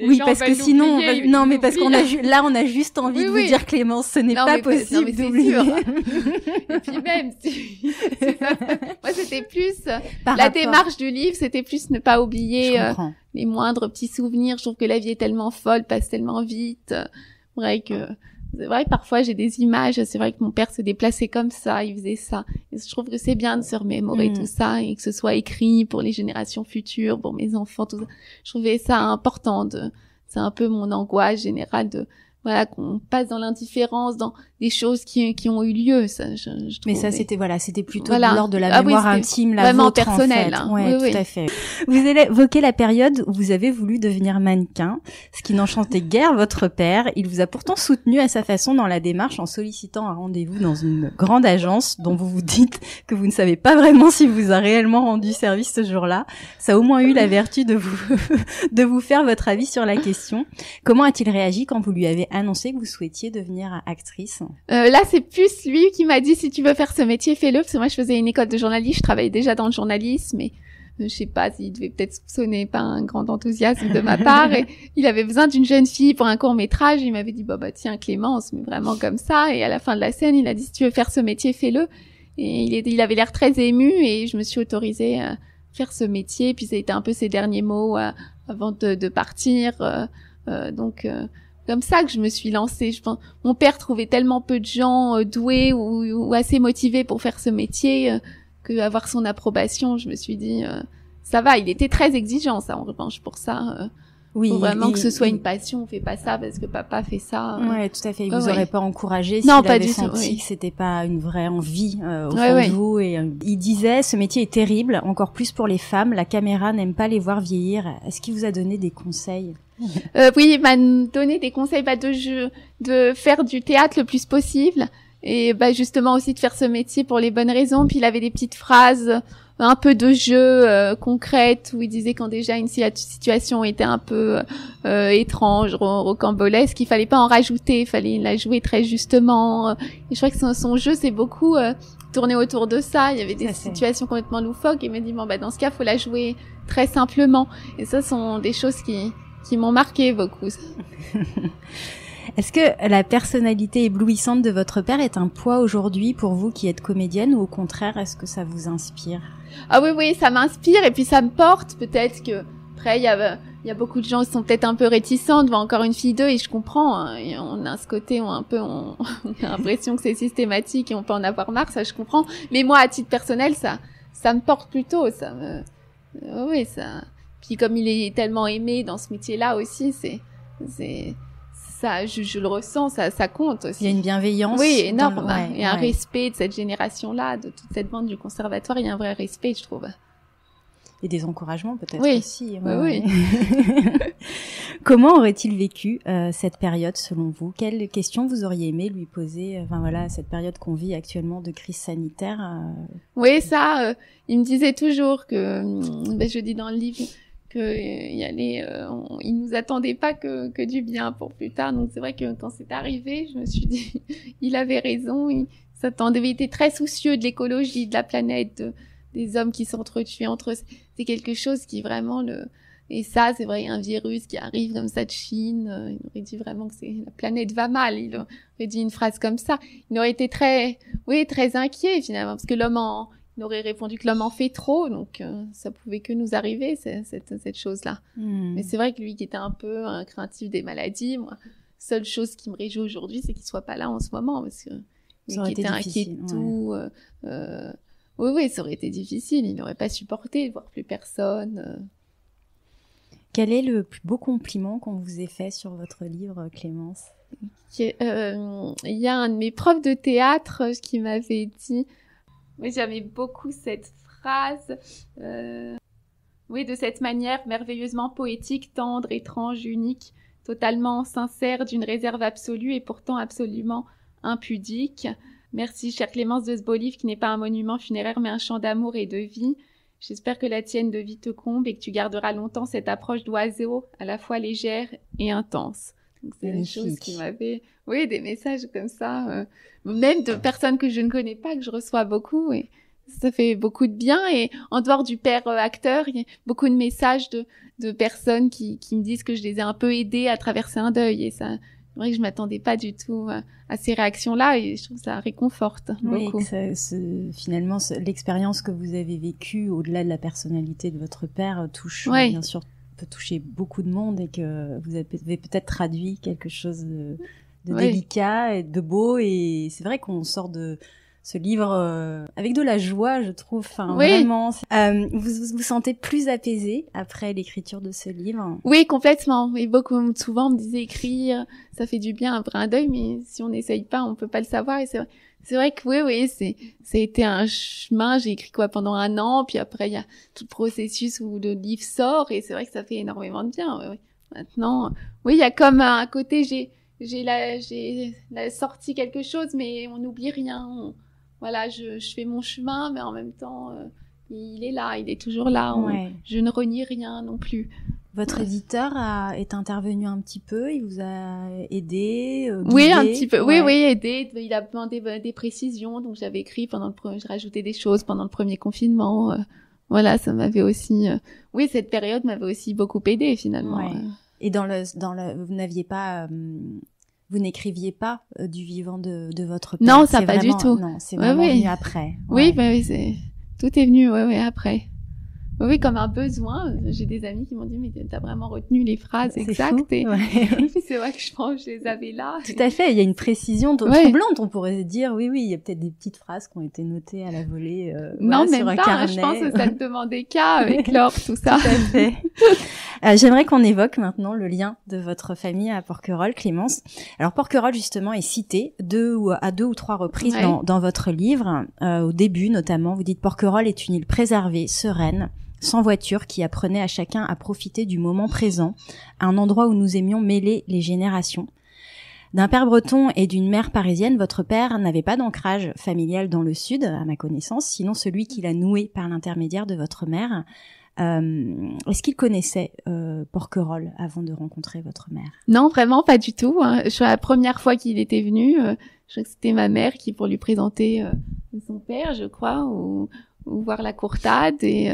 Oui, parce que sinon, mais parce qu'on là, on a juste envie de vous dire, Clémence, ce n'est pas possible d'oublier. Et puis même, moi c'était plus la démarche du livre, c'était plus ne pas oublier les moindres petits souvenirs. Je trouve que la vie est tellement folle, passe tellement vite. C'est vrai que parfois j'ai des images, c'est vrai que mon père se déplaçait comme ça, il faisait ça. Et je trouve que c'est bien de se remémorer tout ça et que ce soit écrit pour les générations futures, pour mes enfants, tout ça. Je trouvais ça important c'est un peu mon angoisse générale qu'on passe dans l'indifférence, dans des choses qui ont eu lieu. Ça, je mais ça, c'était plutôt de l'ordre de la mémoire intime, la vraiment vôtre, personnelle. En fait. Oui, tout à fait. Vous évoquez la période où vous avez voulu devenir mannequin, ce qui n'enchantait guère votre père. Il vous a pourtant soutenu à sa façon dans la démarche en sollicitant un rendez-vous dans une grande agence dont vous vous dites que vous ne savez pas vraiment si vous a réellement rendu service ce jour-là. Ça a au moins eu la vertu de vous faire votre avis sur la question. Comment a-t-il réagi quand vous lui avez annoncé que vous souhaitiez devenir actrice? Là, c'est plus lui qui m'a dit, si tu veux faire ce métier, fais-le. Parce que moi, je faisais une école de journalisme, je travaillais déjà dans le journalisme, mais je sais pas s'il devait peut-être soupçonner pas un grand enthousiasme de ma part. Et il avait besoin d'une jeune fille pour un court-métrage. Il m'avait dit, bah tiens, Clémence, mais vraiment comme ça. Et à la fin de la scène, il a dit, si tu veux faire ce métier, fais-le. Et il avait l'air très ému et je me suis autorisée à faire ce métier. Puis ça a été un peu ses derniers mots avant de partir. Comme ça que je me suis lancée. Je pense, mon père trouvait tellement peu de gens doués ou assez motivés pour faire ce métier que avoir son approbation. Je me suis dit, ça va. Il était très exigeant, ça, en revanche, pour ça. Oui, faut vraiment que ce soit une passion. On fait pas ça parce que papa fait ça. Ouais, tout à fait. Il vous aurait pas encouragé non, s'il pas avait du senti tout, que c'était pas une vraie envie au fond de vous. Et il disait, ce métier est terrible, encore plus pour les femmes. La caméra n'aime pas les voir vieillir. Est-ce qu'il vous a donné des conseils? Oui, il m'a donné des conseils de faire du théâtre le plus possible et justement aussi de faire ce métier pour les bonnes raisons. Puis il avait des petites phrases, un peu de jeu concrètes où il disait quand déjà une situation était un peu étrange, rocambolesque, qu'il fallait pas en rajouter, il fallait la jouer très justement. Et je crois que son jeu c'est beaucoup tourné autour de ça. Il y avait des situations complètement loufoques et il m'a dit dans ce cas faut la jouer très simplement. Et ça sont des choses qui m'ont marqué beaucoup. Est-ce que la personnalité éblouissante de votre père est un poids aujourd'hui pour vous qui êtes comédienne ou au contraire, est-ce que ça vous inspire? Ah oui, ça m'inspire et puis ça me porte. Peut-être que après il y a beaucoup de gens qui sont peut-être un peu réticents devant encore une fille d'eux et je comprends. Hein, et on a ce côté où on a l'impression que c'est systématique et on peut en avoir marre, ça je comprends. Mais moi à titre personnel, ça me porte plutôt. Oui, ça. Puis comme il est tellement aimé dans ce métier-là aussi, c'est ça, je le ressens, ça compte aussi. Il y a une bienveillance. Oui, énorme. Il y a un respect de cette génération-là, de toute cette bande du conservatoire. Il y a un vrai respect, je trouve. Et des encouragements peut-être aussi. Oui. Comment aurait-il vécu cette période selon vous? Quelles questions vous auriez aimé lui poser? Cette période qu'on vit actuellement de crise sanitaire. Oui, ça, il me disait toujours que, je dis dans le livre, il nous attendait pas que du bien pour plus tard. Donc c'est vrai que quand c'est arrivé, je me suis dit, il avait raison. Il était très soucieux de l'écologie, de la planète, des hommes qui s'entretuent entre eux. C'est quelque chose qui vraiment et ça, c'est vrai, un virus qui arrive comme ça de Chine, il aurait dit vraiment que la planète va mal. Il aurait dit une phrase comme ça. Il aurait été très inquiet finalement, parce que il aurait répondu que l'homme en fait trop, donc ça pouvait que nous arriver, cette chose-là. Mais c'est vrai que lui qui était un peu craintif des maladies, moi, seule chose qui me réjouit aujourd'hui, c'est qu'il soit pas là en ce moment, parce que lui qui était inquiet de tout. Oui, ça aurait été difficile, il n'aurait pas supporté de voir plus personne. Quel est le plus beau compliment qu'on vous ait fait sur votre livre, Clémence? Il y a un de mes profs de théâtre qui m'avait dit... Oui, j'aimais beaucoup cette phrase. De cette manière merveilleusement poétique, tendre, étrange, unique, totalement sincère, d'une réserve absolue et pourtant absolument impudique. Merci, chère Clémence, de ce beau livre qui n'est pas un monument funéraire mais un chant d'amour et de vie. J'espère que la tienne de vie te comble et que tu garderas longtemps cette approche d'oiseau à la fois légère et intense. Donc c'est des choses qui m'avaient... Oui, des messages comme ça, même de personnes que je ne connais pas, que je reçois beaucoup, et ça fait beaucoup de bien. Et en dehors du père acteur, il y a beaucoup de messages de personnes qui me disent que je les ai un peu aidées à traverser un deuil. Et ça, c'est vrai que je m'attendais pas du tout à ces réactions-là, et je trouve que ça réconforte beaucoup. Finalement, l'expérience que vous avez vécue, au-delà de la personnalité de votre père, touche bien sûr peut toucher beaucoup de monde, et que vous avez peut-être traduit quelque chose de délicat et de beau, et c'est vrai qu'on sort de ce livre avec de la joie, je trouve. Vraiment. Vous vous sentez plus apaisé après l'écriture de ce livre? Oui, complètement. Et souvent on me disait écrire, ça fait du bien après un deuil, mais si on n'essaye pas, on peut pas le savoir. Et c'est vrai que ça a été un chemin. J'ai écrit pendant 1 an, puis après il y a tout le processus où le livre sort, et c'est vrai que ça fait énormément de bien. Maintenant, il y a comme un côté, j'ai sorti quelque chose, mais on n'oublie rien. Je fais mon chemin, mais en même temps, il est là, il est toujours là. Je ne renie rien non plus. Votre éditeur est intervenu un petit peu, il vous a aidé, guidé? Oui, un petit peu. Oui, aidé. Il a demandé des précisions, donc j'avais écrit je rajoutais des choses pendant le premier confinement. Ça m'avait aussi. Cette période m'avait aussi beaucoup aidé finalement. Ouais. Et vous n'aviez pas. Vous n'écriviez pas du vivant de votre père? Non, ça pas du tout. Non, c'est vraiment venu après. Oui, tout est venu, après. Oui, comme un besoin. J'ai des amis qui m'ont dit, mais t'as vraiment retenu les phrases exactes. C'est fou, c'est vrai que je pense que je les avais là. Tout à fait, il y a une précision troublante. On pourrait se dire, oui, il y a peut-être des petites phrases qui ont été notées à la volée non, sur même un pas, carnet. Je pense que ça ne demandait qu'à avec Laure, tout ça. Tout à fait. J'aimerais qu'on évoque maintenant le lien de votre famille à Porquerolles, Clémence. Alors Porquerolles, justement, est cité à deux ou trois reprises dans votre livre. Au début, notamment, vous dites « Porquerolles est une île préservée, sereine, sans voiture, qui apprenait à chacun à profiter du moment présent, un endroit où nous aimions mêler les générations. » D'un père breton et d'une mère parisienne, votre père n'avait pas d'ancrage familial dans le sud, à ma connaissance, sinon celui qu'il a noué par l'intermédiaire de votre mère. Est-ce qu'il connaissait Porquerolles avant de rencontrer votre mère? Non, vraiment pas du tout. La première fois qu'il était venu, je crois que c'était ma mère qui, pour lui présenter son père, je crois, ou voir la courtade. Et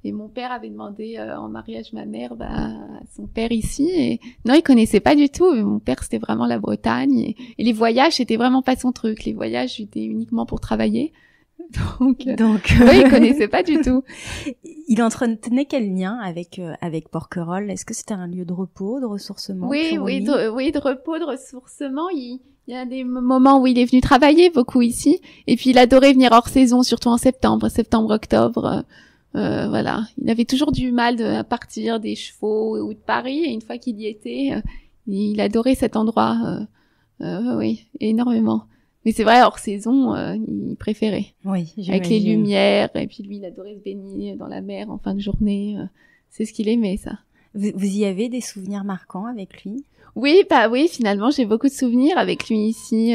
et mon père avait demandé en mariage ma mère à son père ici. Et non, il connaissait pas du tout. Mon père, c'était vraiment la Bretagne. Et les voyages, c'était vraiment pas son truc. Les voyages, c'était uniquement pour travailler. Donc oui, il connaissait pas du tout. Il entretenait quel lien avec Porquerolles? Est-ce que c'était un lieu de repos, de ressourcement? Oui, de repos, de ressourcement. Il y a des moments où il est venu travailler beaucoup ici, et puis il adorait venir hors saison, surtout en septembre, octobre. Voilà, il avait toujours du mal à partir des chevaux ou de Paris, et une fois qu'il y était, il adorait cet endroit. Oui, énormément. Mais c'est vrai, hors saison, il préférait. Oui, j'imagine. Avec les lumières, et puis lui, il adorait se baigner dans la mer en fin de journée. C'est ce qu'il aimait, ça. Vous y avez des souvenirs marquants avec lui? Oui, finalement, j'ai beaucoup de souvenirs avec lui ici.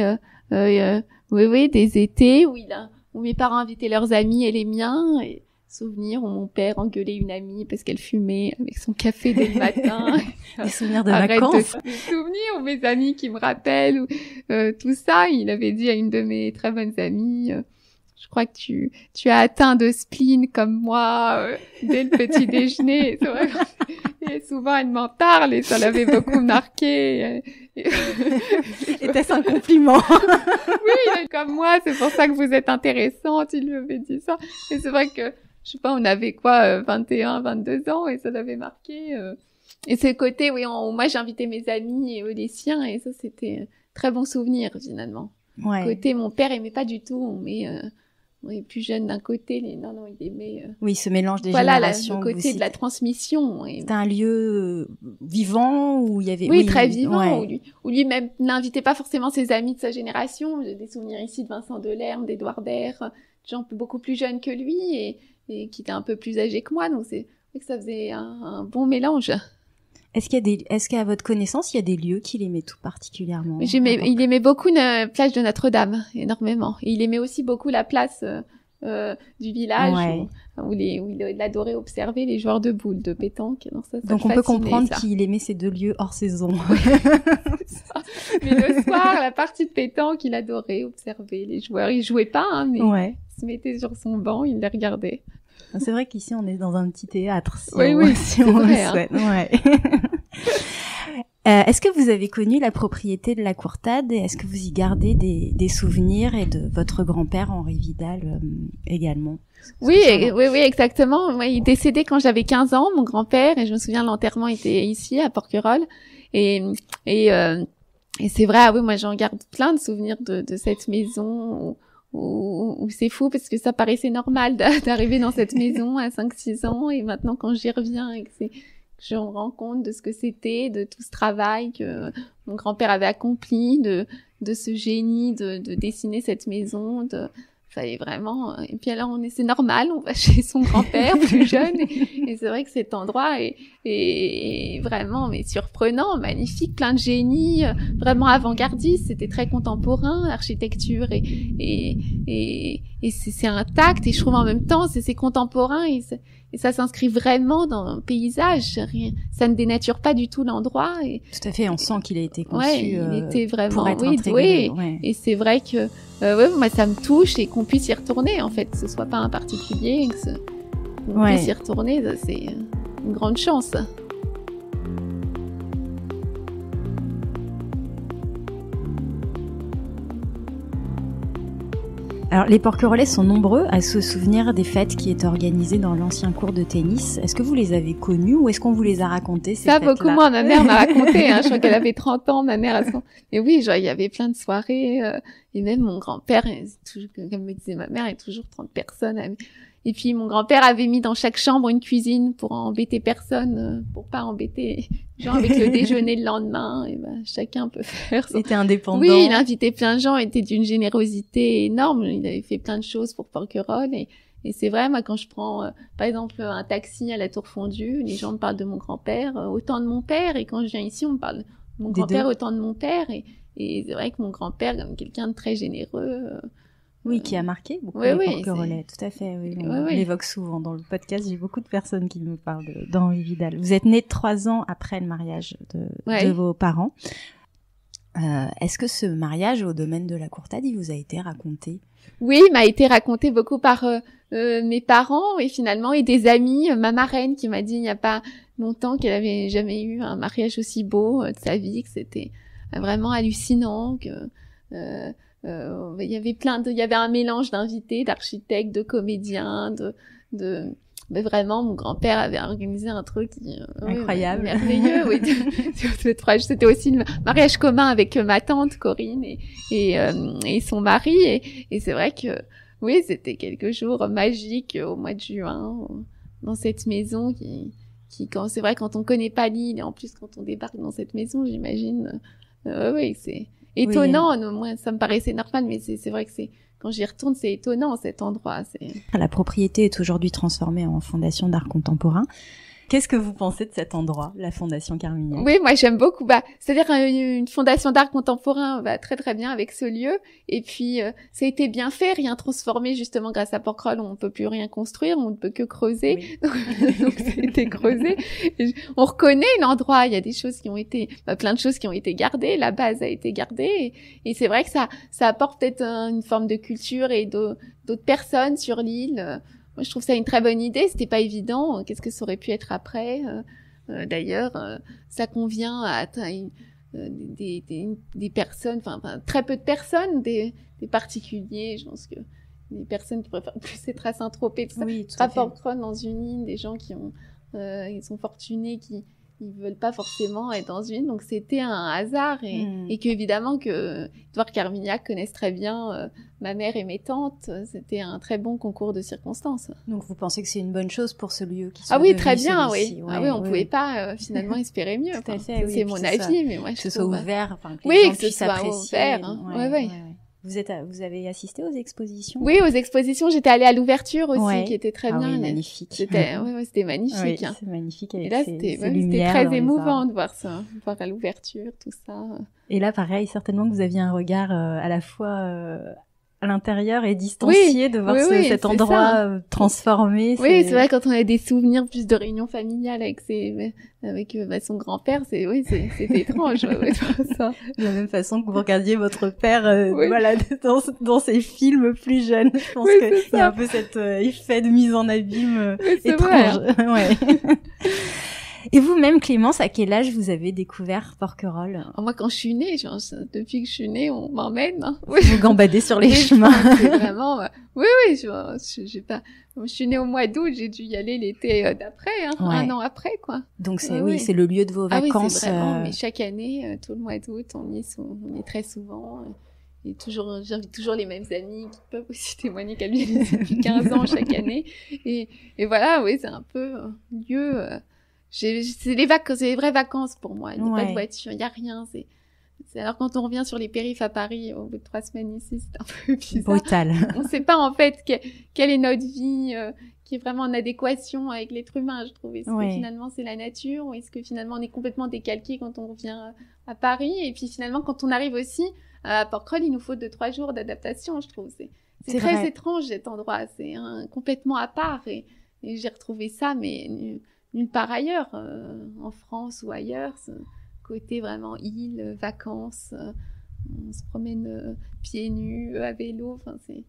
Oui, des étés où mes parents invitaient leurs amis et les miens. Et souvenirs où mon père engueulait une amie parce qu'elle fumait avec son café dès le matin. Des souvenirs de vacances. Des souvenirs où mes amis qui me rappellent, tout ça. Il avait dit à une de mes très bonnes amies, je crois que tu as atteint de spleen comme moi dès le petit déjeuner. C'est vrai. Et souvent elle m'en parle et ça l'avait beaucoup marqué. Était-ce un compliment? Oui, comme moi, c'est pour ça que vous êtes intéressante. Il lui avait dit ça. Et c'est vrai que je sais pas, on avait 21, 22 ans et ça l'avait marqué. Et ce côté, oui, moi j'ai invité mes amis et eux les siens et ça c'était un très bon souvenir finalement. Ouais. Côté, mon père aimait pas du tout, mais plus jeune d'un côté, non, il aimait. Oui, ce mélange des générations. Voilà, le côté de la transmission. C'était un lieu vivant où il y avait. Oui, très vivant. Où lui même n'invitait pas forcément ses amis de sa génération. J'ai des souvenirs ici de Vincent Delerme, d'Édouard Baird, de gens beaucoup plus jeunes que lui et qui étaient un peu plus âgés que moi. Donc c'est vrai que ça faisait un bon mélange. Est-ce qu'à votre connaissance, il y a des lieux qu'il aimait tout particulièrement? Il aimait beaucoup la plage de Notre-Dame, énormément. Et il aimait aussi beaucoup la place du village où il adorait observer les joueurs de boules, de pétanque. Donc on peut comprendre qu'il aimait ces deux lieux hors saison. Mais le soir, la partie de pétanque, il adorait observer les joueurs. Il jouait pas, mais il se mettait sur son banc, il les regardait. C'est vrai qu'ici, on est dans un petit théâtre, si on le vrai, souhaite. Ouais. Est-ce que vous avez connu la propriété de la Courtade et est-ce que vous y gardez des souvenirs et de votre grand-père Henri Vidal également? Oui, exactement. Ouais, il est décédé quand j'avais 15 ans, mon grand-père, et je me souviens l'enterrement était ici à Porquerolles et c'est vrai, moi j'en garde plein de souvenirs de cette maison où c'est fou parce que ça paraissait normal d'arriver dans cette maison à 5-6 ans et maintenant quand j'y reviens et que je me rends compte de ce que c'était, de tout ce travail que mon grand-père avait accompli, de ce génie de dessiner cette maison, fallait vraiment. Et puis alors c'est normal, on va chez son grand-père plus jeune et c'est vrai que cet endroit est vraiment surprenant, magnifique, plein de génie, vraiment avant-gardiste, c'était très contemporain, architecture et c'est intact et je trouve en même temps c'est contemporain et ça s'inscrit vraiment dans le paysage. Ça ne dénature pas du tout l'endroit. Tout à fait, on sent qu'il a été conçu il était vraiment, pour être intégré. Et c'est vrai que moi ça me touche et qu'on puisse y retourner en fait, que ce soit pas un particulier, qu'on puisse y retourner, ça, c'est une grande chance. Alors, les Porquerolais sont nombreux à se souvenir des fêtes qui étaient organisées dans l'ancien cours de tennis. Est-ce que vous les avez connues ou est-ce qu'on vous les a racontées, ces fêtes-là? Beaucoup moins. Ma mère m'a raconté. Je crois qu'elle avait 30 ans, ma mère. Et oui, genre, il y avait plein de soirées. Et même mon grand-père, comme me disait ma mère, il y a toujours 30 personnes. Et puis mon grand-père avait mis dans chaque chambre une cuisine pour embêter personne, pour pas embêter les gens avec le déjeuner le lendemain. Et chacun peut faire. C'était indépendant. Oui, il invitait plein de gens, il était d'une générosité énorme. Il avait fait plein de choses pour Porquerolles. Et c'est vrai, moi, quand je prends, par exemple, un taxi à la Tour Fondue, les gens me parlent de mon grand-père, autant de mon père. Et quand je viens ici, on me parle de mon grand-père, autant de mon père. Et c'est vrai que mon grand-père, comme quelqu'un de très généreux. Oui, qui a marqué beaucoup les Porquerolais, tout à fait. Oui, on l'évoque souvent dans le podcast. J'ai beaucoup de personnes qui me parlent d'Henri Vidal. Vous êtes né 3 ans après le mariage de vos parents. Est-ce que ce mariage au domaine de la Courtade, il vous a été raconté? Oui, il m'a été raconté beaucoup par mes parents et finalement et des amis. Ma marraine qui m'a dit il n'y a pas longtemps qu'elle avait jamais eu un mariage aussi beau de sa vie, que c'était vraiment hallucinant, que il y avait un mélange d'invités, d'architectes, de comédiens, mais vraiment, mon grand-père avait organisé un truc incroyable, merveilleux. Oui, c'était aussi le mariage commun avec ma tante Corinne et son mari. Et c'est vrai que oui, c'était quelques jours magiques au mois de juin dans cette maison qui c'est vrai quand on connaît pas l'île et en plus quand on débarque dans cette maison, j'imagine. Oui, c'est étonnant. Oui. Moi, ça me paraissait normal, mais c'est vrai que quand j'y retourne, c'est étonnant cet endroit. La propriété est aujourd'hui transformée en fondation d'art contemporain. Qu'est-ce que vous pensez de cet endroit, la Fondation Carmignac? Oui, moi j'aime beaucoup. C'est-à-dire une fondation d'art contemporain va très très bien avec ce lieu. Et puis ça a été bien fait, rien transformé justement grâce à Porquerolles. On ne peut plus rien construire, on ne peut que creuser. Oui. Donc ça a été creusé. On reconnaît l'endroit. Il y a des choses qui ont été, plein de choses qui ont été gardées. La base a été gardée. Et c'est vrai que ça apporte peut-être une forme de culture et d'autres personnes sur l'île. Moi, je trouve ça une très bonne idée. C'était pas évident. Qu'est-ce que ça aurait pu être après? D'ailleurs, ça convient à des personnes, enfin très peu de personnes, des particuliers. Je pense que des personnes qui préfèrent plus être à Saint-Tropez, tout ça. Oui, tout rapporteront dans une île des gens qui ils sont fortunés, qui ils veulent pas forcément être dans une. Donc c'était un hasard et que évidemment que Édouard Carmignac connaissent très bien ma mère et mes tantes. C'était un très bon concours de circonstances. Donc vous pensez que c'est une bonne chose pour ce lieu qui soit oui, très bien, oui. Ouais, on pouvez pas finalement espérer mieux. Tout à fait, c'est mon avis, mais moi je que ce soit ouvert, que les gens puissent apprécier. Ouais. Vous avez assisté aux expositions? Oui, aux expositions. J'étais allée à l'ouverture aussi, qui était très bien. Oui, magnifique. C'était magnifique. Oui, c'est magnifique. Et là, c'était très émouvant de voir ça, voir à l'ouverture, tout ça. Et là, pareil, certainement que vous aviez un regard à la fois à l'intérieur et distancié de voir cet endroit transformé. Oui, c'est vrai, quand on a des souvenirs plus de réunions familiales avec son grand-père, c'était étrange. Ça. De la même façon que vous regardiez votre père dans ses films plus jeunes. Je pense qu'il y a un peu cet effet de mise en abîme étrange. Ouais. Et vous-même, Clémence, à quel âge vous avez découvert Porquerolles? Moi, quand je suis née, depuis que je suis née, on m'emmène. Vous gambadez sur les chemins. C'est vraiment, je suis née au mois d'août, j'ai dû y aller l'été d'après, un an après, quoi. Donc c'est le lieu de vos vacances. Oui, c'est vraiment, mais chaque année, tout le mois d'août, on y est très souvent. Et j'invite toujours les mêmes amis qui peuvent aussi témoigner qu'elles viennent depuis 15 ans chaque année. Et voilà, oui, c'est un peu un lieu, c'est les vraies vacances pour moi. Il n'y a pas de voiture, il n'y a rien. Alors quand on revient sur les périphes à Paris, au bout de 3 semaines ici, c'est un peu bizarre. Brutal. On ne sait pas en fait quelle est notre vie, qui est vraiment en adéquation avec l'être humain, je trouve. Est-ce que finalement c'est la nature, ou est-ce que finalement on est complètement décalqué quand on revient à Paris? Et puis finalement quand on arrive aussi à Porquerolles, il nous faut 2-3 jours d'adaptation, je trouve. C'est très étrange cet endroit, c'est complètement à part. Et j'ai retrouvé ça, mais nulle part ailleurs, en France ou ailleurs. Côté vraiment île, vacances, on se promène pieds nus, à vélo, enfin c'est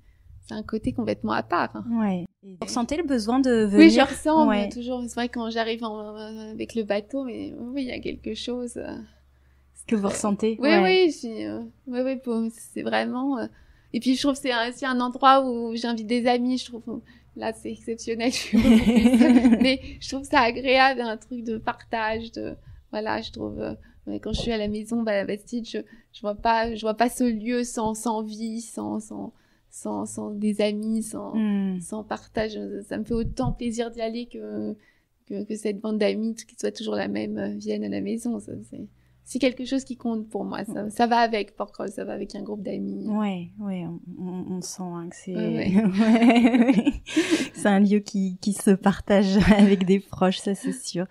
un côté complètement à part. Ouais. Vous ressentez le besoin de venir? Oui, je ressens toujours. C'est vrai quand j'arrive avec le bateau, mais oui, il y a quelque chose que vous ressentez. Oui, c'est vraiment. Et puis je trouve que c'est aussi un endroit où j'invite des amis. Je trouve là c'est exceptionnel, je suis beaucoup plus, mais je trouve ça agréable, un truc de partage, voilà, je trouve. Quand je suis à la maison, à la Bastide, je vois pas ce lieu sans vie, sans des amis, sans partage. Ça me fait autant plaisir d'y aller que cette bande d'amis qui soit toujours la même viennent à la maison. C'est quelque chose qui compte pour moi. Ça va avec Porquerolles, ça va avec un groupe d'amis. Ouais, on sent que c'est ouais. C'est un lieu qui se partage avec des proches, ça c'est sûr.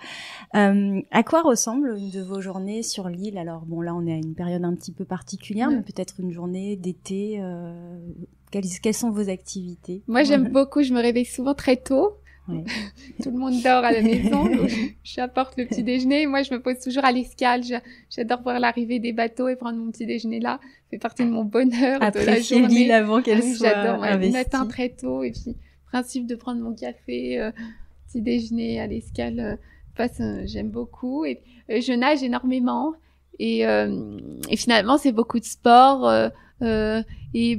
À quoi ressemble une de vos journées sur l'île? Alors bon, là on est à une période un petit peu particulière, mais peut-être une journée d'été. Quelles sont vos activités? Moi j'aime beaucoup, je me réveille souvent très tôt. Ouais. Tout le monde dort à la maison, donc j'apporte le petit déjeuner. Moi, je me pose toujours à l'escale. J'adore voir l'arrivée des bateaux et prendre mon petit déjeuner là. Ça fait partie de mon bonheur de la journée. L'île avant qu'elle soit j'adore, investie. Le matin très tôt. Et puis, principe de prendre mon café, petit déjeuner à l'escale, j'aime beaucoup. Et je nage énormément. Et finalement, c'est beaucoup de sport. Et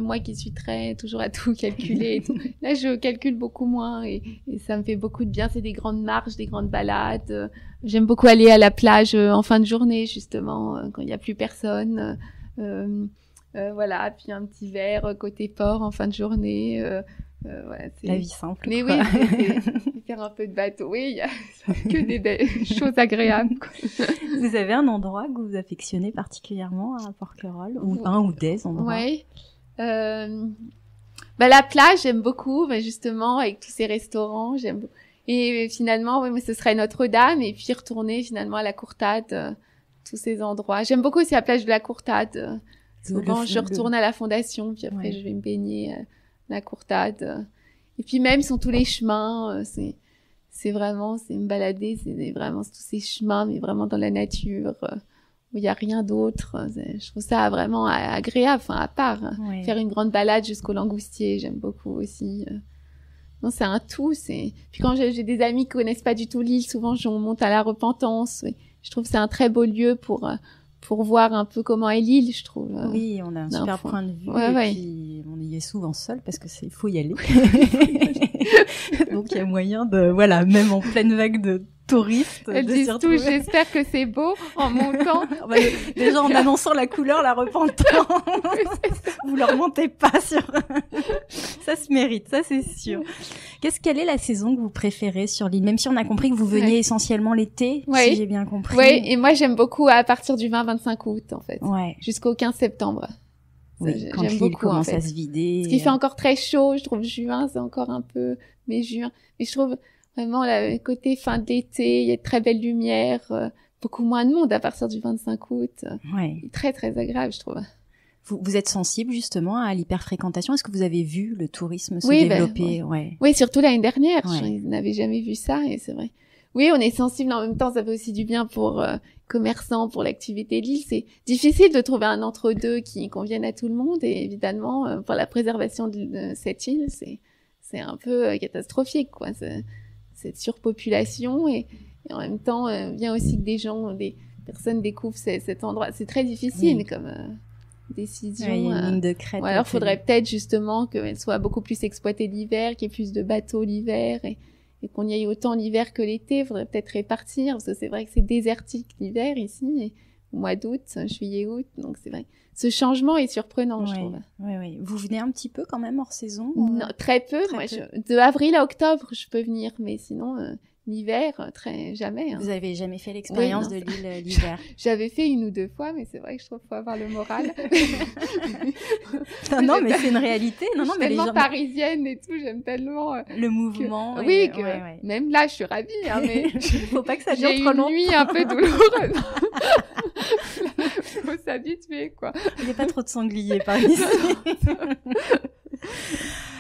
moi qui suis toujours à tout calculer et tout, là je calcule beaucoup moins et ça me fait beaucoup de bien. C'est des grandes marches, des grandes balades. J'aime beaucoup aller à la plage en fin de journée justement quand il y a plus personne. Voilà, puis un petit verre côté port en fin de journée. Voilà, la vie simple. Mais quoi. Oui, c'est faire un peu de bateau. Oui, il y a que des choses agréables. Quoi. Vous avez un endroit que vous affectionnez particulièrement à Porquerolles ou un ou des endroits? Oui. La plage, j'aime beaucoup, mais justement avec tous ces restaurants, j'aime beaucoup. Et finalement, oui, mais ce serait Notre-Dame et puis retourner finalement à la Courtade, tous ces endroits. J'aime beaucoup aussi la plage de la Courtade. Souvent, je retourne à la Fondation, puis après je vais me baigner. La Courtade. Et puis même sur tous les chemins, c'est vraiment, c'est me balader, c'est vraiment tous ces chemins, mais vraiment dans la nature, où il y a rien d'autre. Je trouve ça vraiment agréable, à part. Ouais. Faire une grande balade jusqu'au Langoustier, j'aime beaucoup aussi. Non, c'est un tout, Puis quand j'ai des amis qui connaissent pas du tout l'île, souvent on monte à la Repentance. Je trouve que c'est un très beau lieu pour voir un peu comment est l'île, je trouve. Oui, on a un super point de vue et puis on y est souvent seul parce que faut y aller. Donc il y a moyen de, même en pleine vague de touristes. Elles disent tout, j'espère que c'est beau en montant. Déjà en annonçant la couleur, la Repentance. Vous leur mentez pas sur... Ça se mérite, ça c'est sûr. Quelle est la saison que vous préférez sur l'île? Même si on a compris que vous veniez essentiellement l'été, si j'ai bien compris. Oui, et moi j'aime beaucoup à partir du 20-25 août en fait. Ouais. Jusqu'au 15 septembre. Oui, quand l'île commence à se vider. Parce qu'il fait encore très chaud, je trouve juin, c'est encore un peu... Mais juin. Mais je trouve vraiment le côté fin d'été, il y a de très belles lumières, beaucoup moins de monde à partir du 25 août. Ouais. Très, très agréable, je trouve. Vous êtes sensible justement à l'hyperfréquentation. Est-ce que vous avez vu le tourisme se développer? Oui, surtout l'année dernière. Je n'avais jamais vu ça et c'est vrai. Oui, on est sensible. En même temps, ça fait aussi du bien pour commerçants, pour l'activité de l'île. C'est difficile de trouver un entre-deux qui convienne à tout le monde. Et évidemment, pour la préservation de cette île, c'est un peu catastrophique, quoi. Cette surpopulation et en même temps, bien aussi que des personnes découvrent cet endroit. C'est très difficile comme décision. Il y a une ligne de crête. Ou alors, faudrait peut-être justement qu'elle soit beaucoup plus exploitée l'hiver, qu'il y ait plus de bateaux l'hiver et qu'on y aille autant l'hiver que l'été. Faudrait peut-être répartir parce que c'est vrai que c'est désertique l'hiver ici, au mois d'août, juillet, août. Donc c'est vrai. Ce changement est surprenant, je trouve. Oui. Vous venez un petit peu quand même hors saison? Non, très peu. De avril à octobre, je peux venir, mais sinon, l'hiver, jamais. Hein. Vous avez jamais fait l'expérience de l'île l'hiver? J'avais fait 1 ou 2 fois, mais c'est vrai que je trouve qu'il faut avoir le moral. non, mais c'est une réalité. Je suis tellement parisienne et tout, j'aime tellement le mouvement. Même là, je suis ravie, hein, mais faut pas que ça dure trop longtemps. J'ai une nuit un peu douloureuse. Faut s'habituer, quoi. Il n'y a pas trop de sangliers par ici.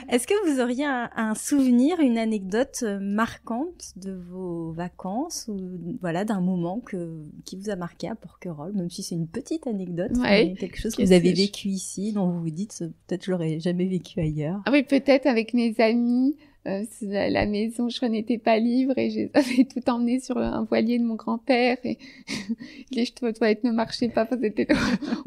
Est-ce que vous auriez un souvenir, une anecdote marquante de vos vacances ou d'un moment qui vous a marqué à Porquerolles, même si c'est une petite anecdote, quelque chose que vous avez vécu ici, dont vous vous dites peut-être je l'aurais jamais vécu ailleurs? Ah oui, peut-être avec mes amis. la maison, je crois, n'était pas libre et j'avais tout emmené sur un voilier de mon grand-père et les toilettes ne marchaient pas parce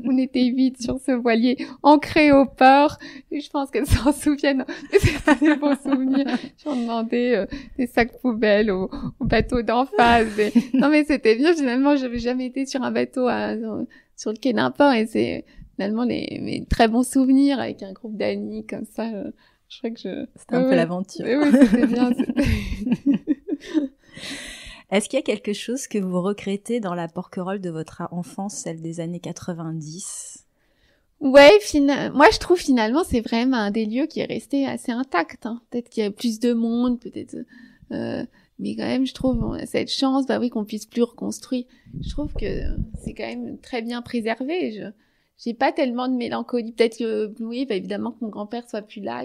on était 8 sur ce voilier ancré au port et je pense qu'elles s'en souviennent. C'était des bons souvenirs. J'ai demandé des sacs poubelles au bateau d'en face. Non mais c'était bien, finalement, j'avais jamais été sur un bateau sur le quai d'un port et c'est finalement mes très bons souvenirs avec un groupe d'amis comme ça. Je crois que c'était un peu l'aventure. Oui, c'était bien. Est-ce qu'il y a quelque chose que vous regrettez dans la Porquerolles de votre enfance, celle des années 90? Ouais, moi je trouve finalement c'est vraiment un des lieux qui est resté assez intact. Hein. Peut-être qu'il y a plus de monde, peut-être, mais quand même je trouve on a cette chance, qu'on puisse plus reconstruire. Je trouve que c'est quand même très bien préservé. J'ai pas tellement de mélancolie. Peut-être que évidemment que mon grand-père soit plus là,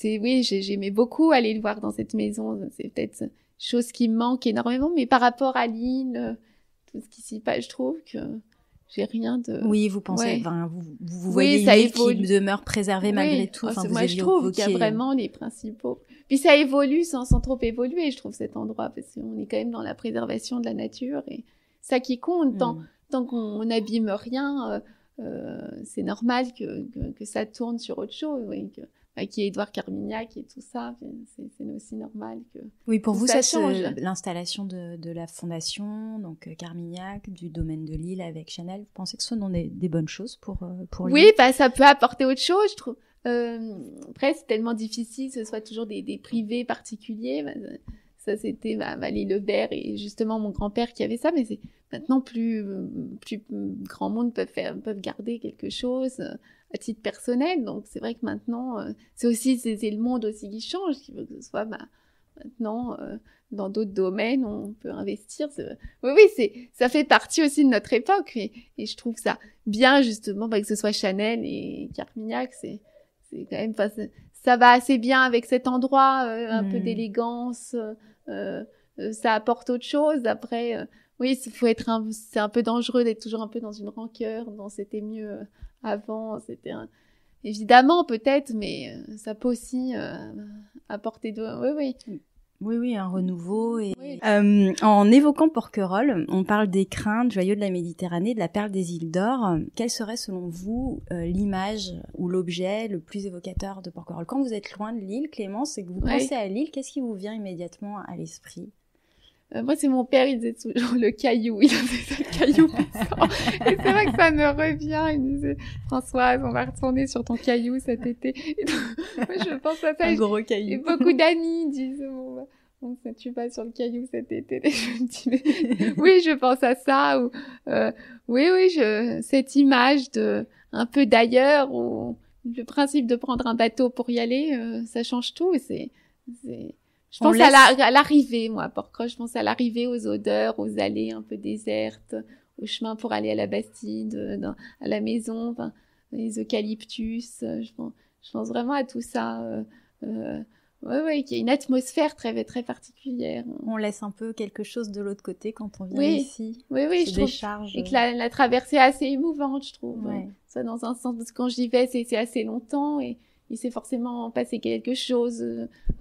j'aimais beaucoup aller le voir dans cette maison. C'est peut-être une chose qui me manque énormément, mais par rapport à l'île, tout ce qui s'y passe, je trouve que j'ai rien de... Oui, vous pensez, vous voyez une île qui demeure préservée malgré tout. Moi, je trouve qu'il y a vraiment les principaux. Puis ça évolue sans trop évoluer, je trouve, cet endroit, parce qu'on est quand même dans la préservation de la nature et ça qui compte. Tant qu'on n'abîme rien, c'est normal que ça tourne sur autre chose, qu'il y ait Édouard Carmignac et tout ça, c'est aussi normal que oui, pour vous, ça change. L'installation de la fondation, donc Carmignac, du domaine de l'île avec Chanel, vous pensez que ce sont des bonnes choses pour l'île? Oui, ça peut apporter autre chose, je trouve. Après, c'est tellement difficile que ce soit toujours des privés particuliers. Ça, c'était les Lebert et justement mon grand-père qui avait ça, mais c'est maintenant plus grand monde peuvent garder quelque chose à titre personnel. Donc c'est vrai que maintenant c'est le monde aussi qui change, qui veut que ce soit maintenant dans d'autres domaines on peut investir. Ça fait partie aussi de notre époque et je trouve ça bien justement que ce soit Chanel et Carmignac, c'est quand même ça va assez bien avec cet endroit, un peu d'élégance. Ça apporte autre chose. Après, c'est un peu dangereux d'être toujours un peu dans une rancœur. Non, c'était mieux avant. Évidemment peut-être, mais ça peut aussi apporter Oui, un renouveau. En évoquant Porquerolles, on parle des crins, joyaux de la Méditerranée, de la perle des îles d'Or. Quelle serait selon vous l'image ou l'objet le plus évocateur de Porquerolles? Quand vous êtes loin de l'île, Clémence, et que vous pensez à l'île, qu'est-ce qui vous vient immédiatement à l'esprit? Moi, c'est mon père, il disait toujours le caillou. Il avait ça, le caillou puissant. Et c'est vrai que ça me revient. Il me disait, Françoise, on va retourner sur ton caillou cet été. Et donc, moi, je pense à ça. Un gros caillou. Et beaucoup d'amis disent, tu vas sur le caillou cet été. Et je me dis, mais oui, je pense à ça. Cette image un peu d'ailleurs, où le principe de prendre un bateau pour y aller, ça change tout. Et je pense à l'arrivée, moi, à Porquerolles. Je pense à l'arrivée, aux odeurs, aux allées un peu désertes, au chemin pour aller à la Bastide, à la maison, les eucalyptus. Je pense vraiment à tout ça. Qu'il y a une atmosphère très, très particulière. On laisse un peu quelque chose de l'autre côté quand on vient ici. Oui, je trouve. Et que la traversée est assez émouvante, je trouve. Ça, dans un sens, parce que quand j'y vais, c'est assez longtemps et il s'est forcément passé quelque chose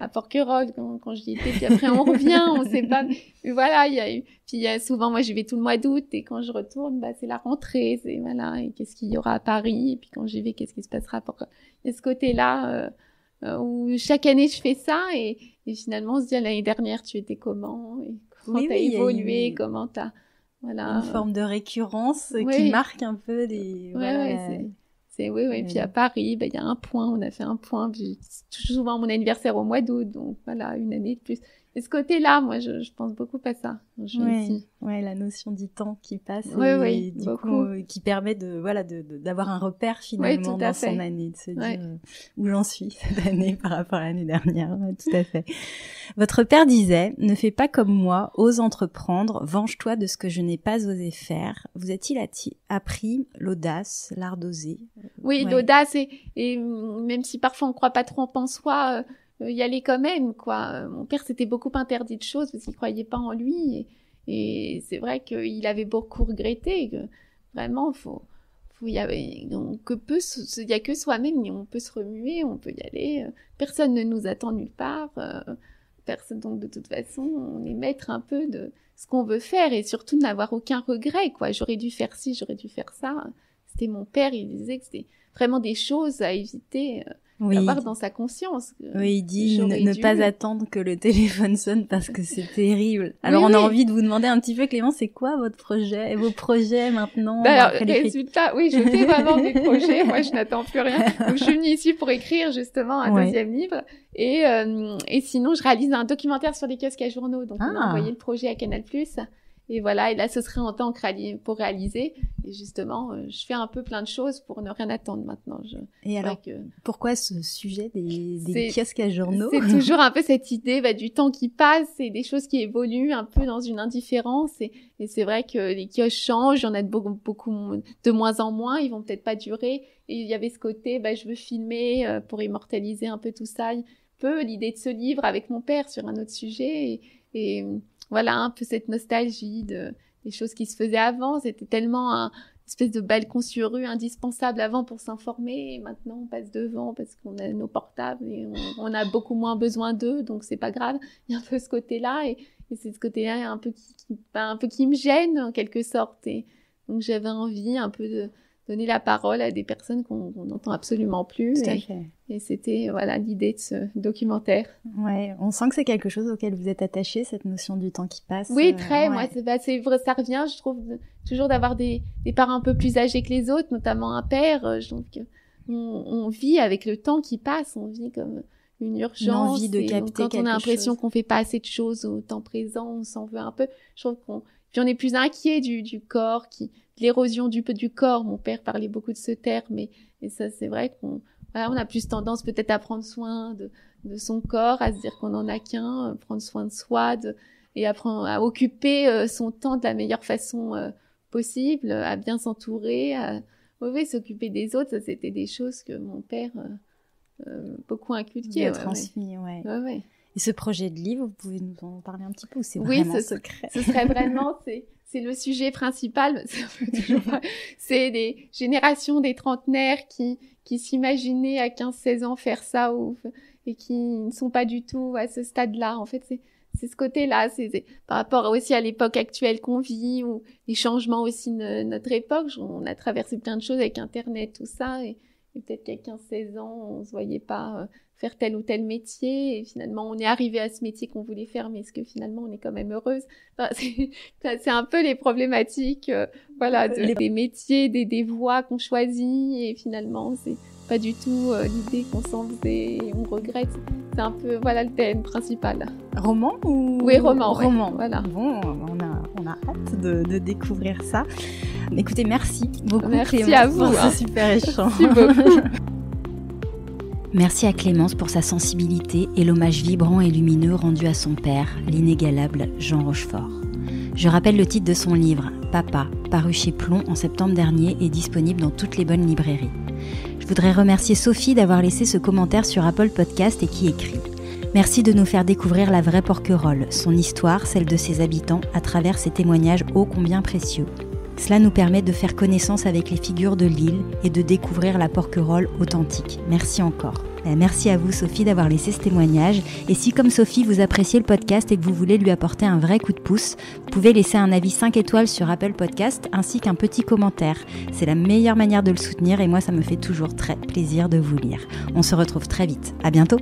à Porquerolles quand j'y étais. Puis après, on revient, on sait pas. Mais voilà, il y a souvent, moi, j'y vais tout le mois d'août et quand je retourne, c'est la rentrée, et qu'est-ce qu'il y aura à Paris. Et puis quand j'y vais, qu'est-ce qui se passera à Porquerolles. Il y a ce côté-là, où chaque année, je fais ça et finalement, on se dit, l'année dernière, tu étais comment? Et comment t'as évolué? Comment t'as, une forme de récurrence qui marque un peu Puis à Paris, il y a un point, on a fait un point, puis souvent mon anniversaire au mois d'août, donc voilà, une année de plus. Et ce côté-là, moi, je pense beaucoup à ça quand je suis ici. Ouais, la notion du temps qui passe et du coup, qui permet d'avoir un repère finalement dans son année, de se dire où j'en suis cette année par rapport à l'année dernière. Ouais, tout à fait. Votre père disait, ne fais pas comme moi, ose entreprendre, venge-toi de ce que je n'ai pas osé faire. Vous a-t-il appris l'audace, l'art d'oser? Oui, l'audace et même si parfois on croit pas trop en soi, y aller quand même, quoi. Mon père s'était beaucoup interdit de choses parce qu'il croyait pas en lui et c'est vrai qu'il avait beaucoup regretté que vraiment faut il y a que soi-même, on peut se remuer, on peut y aller. Personne ne nous attend nulle part. Personne, donc de toute façon, on est maître un peu de ce qu'on veut faire et surtout de n'avoir aucun regret, quoi. J'aurais dû faire ci, j'aurais dû faire ça. C'était mon père, il disait que c'était vraiment des choses à éviter. D'avoir dans sa conscience. Oui, il dit ne pas attendre que le téléphone sonne parce que c'est terrible. Alors on a envie de vous demander un petit peu, Clémence, c'est quoi vos projets maintenant? Résultat, oui, je fais vraiment des projets. Moi, je n'attends plus rien. Donc, je suis venue ici pour écrire justement un deuxième livre. Et sinon, je réalise un documentaire sur les kiosques à journaux. Donc, on a envoyé le projet à Canal+. Et voilà, et là, ce serait en temps pour réaliser. Et justement, je fais un peu plein de choses pour ne rien attendre maintenant. Et alors, pourquoi ce sujet des kiosques à journaux? C'est toujours un peu cette idée du temps qui passe et des choses qui évoluent un peu dans une indifférence. Et c'est vrai que les kiosques changent, il y en a beaucoup de moins en moins, ils vont peut-être pas durer. Et il y avait ce côté, je veux filmer pour immortaliser un peu tout ça. Un peu l'idée de ce livre avec mon père sur un autre sujet. Et voilà, un peu cette nostalgie des choses qui se faisaient avant. C'était tellement une espèce de balcon sur rue indispensable avant pour s'informer. Et maintenant, on passe devant parce qu'on a nos portables et on a beaucoup moins besoin d'eux. Donc, c'est pas grave. Il y a un peu ce côté-là. Et c'est ce côté-là un peu qui me gêne, en quelque sorte. Et donc, j'avais envie un peu de donner la parole à des personnes qu'on n'entend absolument plus. Tout à fait. Et c'était l'idée de ce documentaire. Ouais, on sent que c'est quelque chose auquel vous êtes attachée, cette notion du temps qui passe. Oui, très. Moi, c'est vrai, ça revient. Je trouve toujours d'avoir des parents un peu plus âgés que les autres, notamment un père. Je trouve on vit avec le temps qui passe. On vit comme une urgence. Une envie de capter quand on a l'impression qu'on fait pas assez de choses au temps présent, on s'en veut un peu. Je trouve puis on est plus inquiet du corps, de l'érosion du corps. Mon père parlait beaucoup de ce terme, et ça, c'est vrai qu'on a plus tendance peut-être à prendre soin de son corps, à se dire qu'on en a qu'un, prendre soin de soi, et apprendre à occuper son temps de la meilleure façon possible, à bien s'entourer, à s'occuper des autres. Ça, c'était des choses que mon père beaucoup inculqué. Il a transmis, ouais. Et ce projet de livre, vous pouvez nous en parler un petit peu, ou c'est vraiment secret? Ce serait vraiment, c'est le sujet principal. C'est des générations des trentenaires qui s'imaginaient à 15-16 ans faire ça et qui ne sont pas du tout à ce stade-là. En fait, c'est ce côté-là. C'est par rapport aussi à l'époque actuelle qu'on vit, ou les changements aussi de notre époque. On a traversé plein de choses avec Internet, tout ça, et peut-être qu'à 15-16 ans, on se voyait pas faire tel ou tel métier, et finalement on est arrivé à ce métier qu'on voulait faire, mais est-ce que finalement on est quand même heureuse? C'est un peu les problématiques des métiers, des voies qu'on choisit, et finalement c'est pas du tout l'idée qu'on s'en faisait et on regrette. C'est un peu le thème principal. Roman ou... Oui, roman. Voilà. Bon, on a hâte de découvrir ça. Écoutez, merci beaucoup. Merci Clémence, à vous pour ce super échange. Merci beaucoup. Merci à Clémence pour sa sensibilité et l'hommage vibrant et lumineux rendu à son père, l'inégalable Jean Rochefort. Je rappelle le titre de son livre, Papa, paru chez Plomb en septembre dernier et disponible dans toutes les bonnes librairies. Je voudrais remercier Sophie d'avoir laissé ce commentaire sur Apple Podcast et qui écrit « Merci de nous faire découvrir la vraie Porquerolles, son histoire, celle de ses habitants, à travers ces témoignages ô combien précieux. Cela nous permet de faire connaissance avec les figures de l'île et de découvrir la Porquerolle authentique. Merci encore. » Merci à vous Sophie d'avoir laissé ce témoignage. Et si comme Sophie vous appréciez le podcast et que vous voulez lui apporter un vrai coup de pouce, vous pouvez laisser un avis 5 étoiles sur Apple Podcast ainsi qu'un petit commentaire. C'est la meilleure manière de le soutenir et moi ça me fait toujours très plaisir de vous lire. On se retrouve très vite. À bientôt.